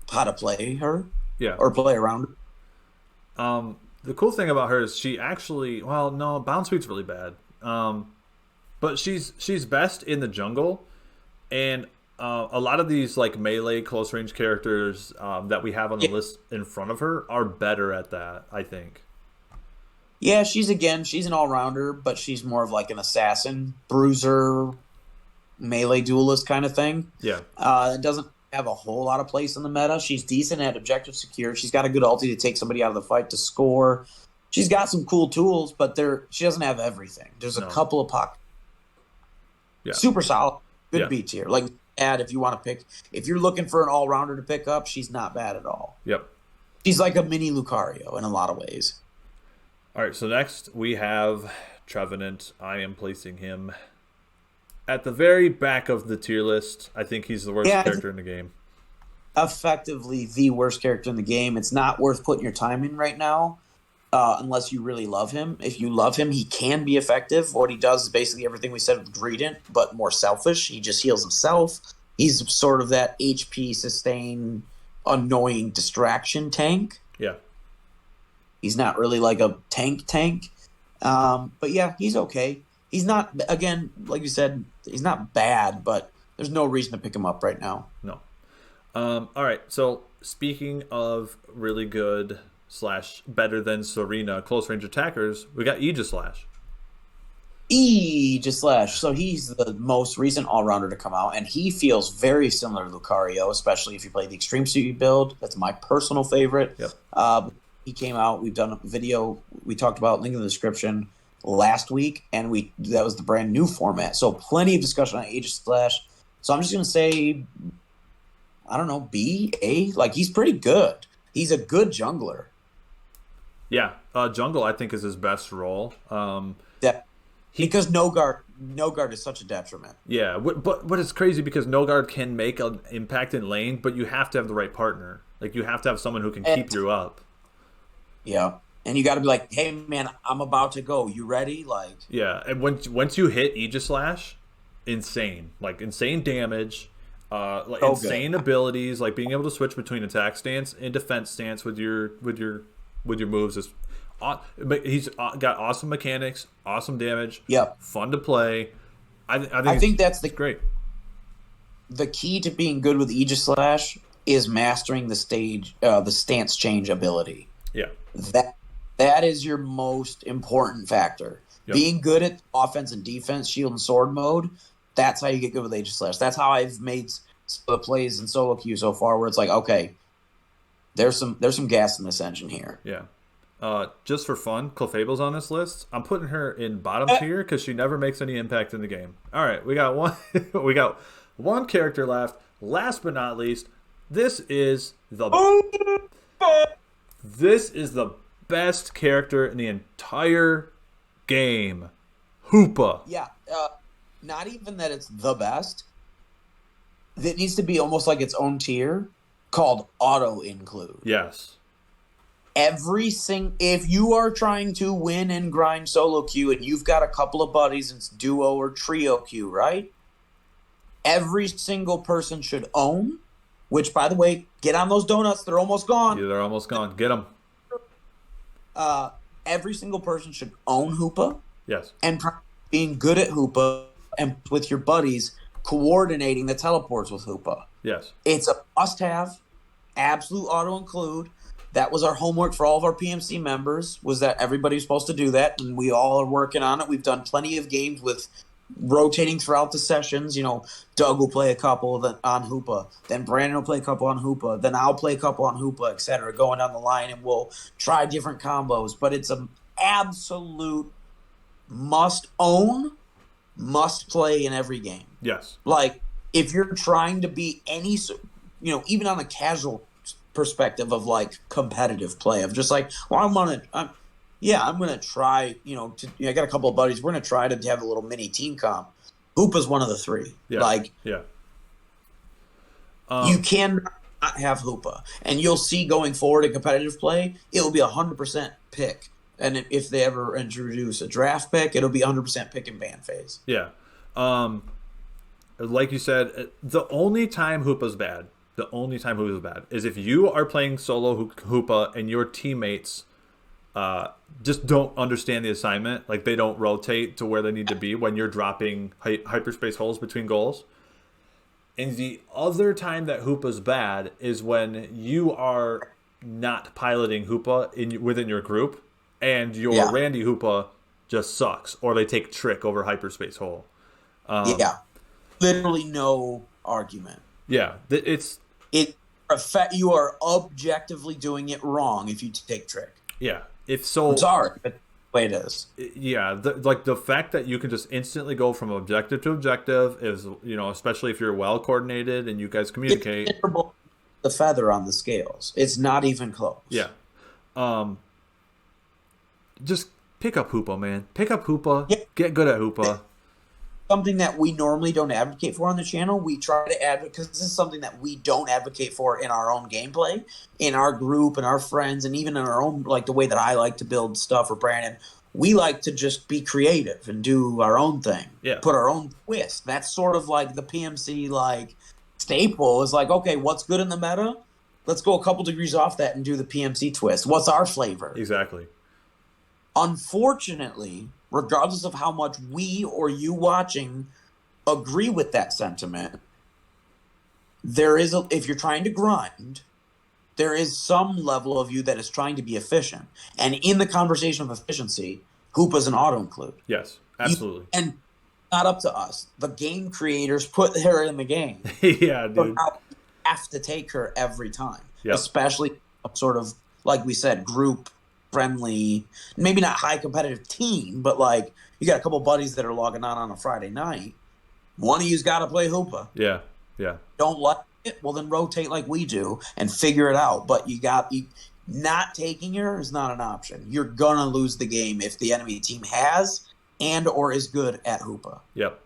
how to play her. Yeah. Or play around her. The cool thing about her is she actually... Well, no, bounce speed's really bad. But she's best in the jungle, and a lot of these like melee close range characters that we have on the list in front of her are better at that, I think. Yeah, she's an all rounder, but she's more of like an assassin, bruiser, melee duelist kind of thing. Yeah, it doesn't have a whole lot of place in the meta. She's decent at objective secure. She's got a good ulti to take somebody out of the fight to score. She's got some cool tools, but she doesn't have everything. There's a couple of pockets. Yeah. Super solid. Good B tier. Like, if you want to pick, if you're looking for an all-rounder to pick up, she's not bad at all. Yep. She's like a mini Lucario in a lot of ways. All right, so next we have Trevenant. I am placing him at the very back of the tier list. I think he's the worst Yeah, character in the game. effectively the worst character in the game. It's not worth putting your time in right now, unless you really love him. If you love him, he can be effective. What he does is basically everything we said with Greedent, but more selfish. He just heals himself. He's sort of that HP sustain, annoying distraction tank. Yeah. He's not really like a tank. But yeah, he's okay. He's not, again, like you said, he's not bad, but there's no reason to pick him up right now. No. All right. So speaking of really good / better than Serena close range attackers, we got Aegislash. Aegislash. So he's the most recent all-rounder to come out, and he feels very similar to Lucario, especially if you play the Extreme Suit build. That's my personal favorite. Yep. He came out. We've done a video. We talked about, link in the description, last week, and that was the brand new format. So plenty of discussion on Aegislash. So I'm just going to say, I don't know, B, A. Like, he's pretty good. He's a good jungler. Yeah. Jungle, I think, is his best role. Because no guard is such a detriment. Yeah, but it's crazy because no guard can make an impact in lane, but you have to have the right partner. Like, you have to have someone who can keep you up. Yeah, and you got to be like, hey man, I'm about to go. You ready? Like, yeah, and once you hit Aegislash, insane damage, like insane abilities, like being able to switch between attack stance and defense stance with your moves is. But he's got awesome mechanics, awesome damage. Yep. Fun to play. I think that's great. The key to being good with Aegislash is mastering the stance change ability. Yeah. That is your most important factor. Yep. Being good at offense and defense, shield and sword mode, that's how you get good with Aegislash. That's how I've made the plays in solo queue so far, where it's like, okay, there's some gas in this engine here. Yeah. Just for fun, Clefable's on this list. I'm putting her in bottom tier because she never makes any impact in the game. All right, we got one. We got one character left. Last but not least, this is the best character in the entire game, Hoopa. Yeah, not even that it's the best. It needs to be almost like its own tier called auto include. Yes. If you are trying to win and grind solo queue and you've got a couple of buddies, it's duo or trio queue, right? Every single person should own, which, by the way, get on those donuts. They're almost gone. Yeah, they're almost gone. Get them. Every single person should own Hoopa. Yes. And being good at Hoopa and with your buddies, coordinating the teleports with Hoopa. Yes. It's a must-have, absolute auto-include. That was our homework for all of our PMC members, was that everybody's supposed to do that, and we all are working on it. We've done plenty of games with rotating throughout the sessions. You know, Doug will play a couple on Hoopa, then Brandon will play a couple on Hoopa, then I'll play a couple on Hoopa, etc., going down the line, and we'll try different combos. But it's an absolute must-own, must-play in every game. Yes. Like, if you're trying to be any, even on a casual perspective of like competitive play of just like, well, I'm gonna try, I got a couple of buddies, we're gonna try to have a little mini team comp. Hoopa's one of the three. You cannot have Hoopa, and you'll see going forward in competitive play, it'll be 100% pick, and if they ever introduce a draft pick, it'll be 100% pick and ban phase. Like you said, the only time Hoopa's bad is if you are playing solo Hoopa and your teammates just don't understand the assignment. Like, they don't rotate to where they need to be when you're dropping hyperspace holes between goals. And the other time that Hoopa's bad is when you are not piloting Hoopa within your group and your Randy Hoopa just sucks, or they take trick over hyperspace hole. Literally no argument. Yeah, you are objectively doing it wrong if you take trick. Yeah, if so. I'm sorry, but the way it is. Yeah, the fact that you can just instantly go from objective to objective is, especially if you're well coordinated and you guys communicate. It's the feather on the scales. It's not even close. Yeah. Just pick up Hoopa, man. Pick up Hoopa. Yeah. Get good at Hoopa. Something that we normally don't advocate for on the channel. We try to advocate because this is something that we don't advocate for in our own gameplay, in our group and our friends, and even in our own, like the way that I like to build stuff for Brandon. We like to just be creative and do our own thing. Yeah. Put our own twist. That's sort of like the PMC like staple is like, okay, what's good in the meta? Let's go a couple degrees off that and do the PMC twist. What's our flavor? Exactly. Unfortunately, regardless of how much we or you watching agree with that sentiment, there is if you're trying to grind, there is some level of you that is trying to be efficient. And in the conversation of efficiency, Hoopa's an auto include. Yes, absolutely. And not up to us. The game creators put her in the game. Yeah, dude. So now you have to take her every time. Yep. Especially sort of, like we said, group friendly, maybe not high competitive team, but like you got a couple buddies that are logging on a Friday night. One of you's got to play Hoopa. Yeah, yeah. Don't like it? Well, then rotate like we do and figure it out. But you not taking her is not an option. You're gonna lose the game if the enemy team has and or is good at Hoopa. Yep.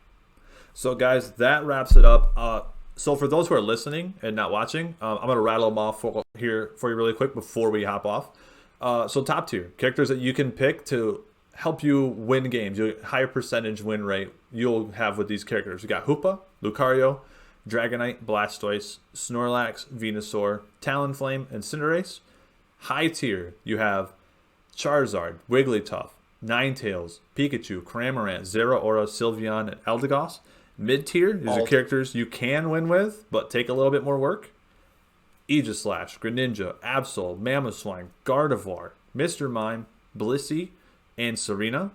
So guys, that wraps it up. So for those who are listening and not watching, I'm gonna rattle them off here for you really quick before we hop off. So top tier characters that you can pick to help you win games, higher percentage win rate you'll have with these characters. You got Hoopa, Lucario, Dragonite, Blastoise, Snorlax, Venusaur, Talonflame, and Cinderace. High tier, you have Charizard, Wigglytuff, Ninetales, Pikachu, Cramorant, Zeraora, Sylveon, and Eldegoss. Mid tier, these are characters you can win with, but take a little bit more work. Aegislash, Greninja, Absol, Mamoswine, Gardevoir, Mr. Mime, Blissey, and Serena.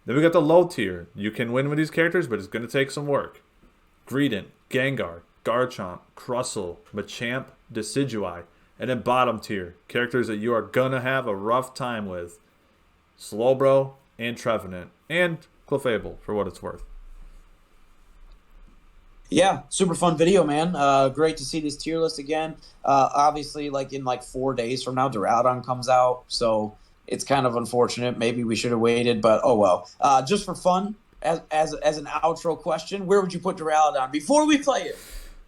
Then we got the low tier. You can win with these characters, but it's going to take some work. Greedent, Gengar, Garchomp, Crustle, Machamp, Decidueye. And then bottom tier, characters that you are going to have a rough time with. Slowbro and Trevenant. And Clefable, for what it's worth. Yeah, super fun video, man. Great to see this tier list again. Obviously, like in 4 days from now, Duraludon comes out, so it's kind of unfortunate. Maybe we should have waited, but oh well. Just for fun, as an outro question, where would you put Duraludon before we play it?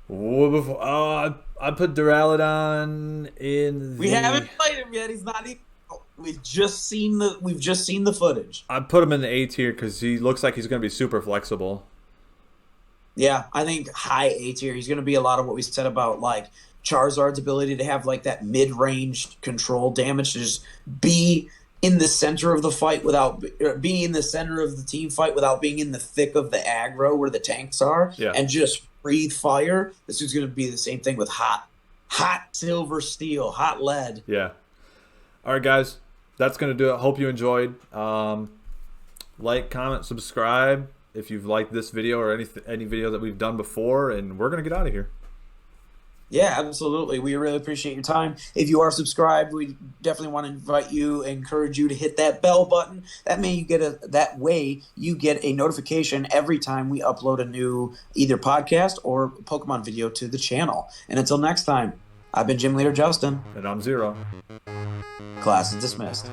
I put Duraludon in. We haven't played him yet. He's not even. We've just seen the footage. I put him in the A tier because he looks like he's going to be super flexible. Yeah, I think high A tier. He's going to be a lot of what we said about like Charizard's ability to have like that mid-range control damage, to just be in the center of the fight without being in the center of the team fight without being in the thick of the aggro where the tanks are, and just breathe fire. This is going to be the same thing with hot silver steel, hot lead. Yeah. All right, guys, that's going to do it. Hope you enjoyed. Like, comment, subscribe if you've liked this video or any video that we've done before, and we're going to get out of here. Yeah, absolutely. We really appreciate your time. If you are subscribed, we definitely want to encourage you to hit that bell button. That way you get a notification every time we upload a new either podcast or Pokemon video to the channel. And until next time, I've been Gym Leader Justin. And I'm Zero. Class is dismissed.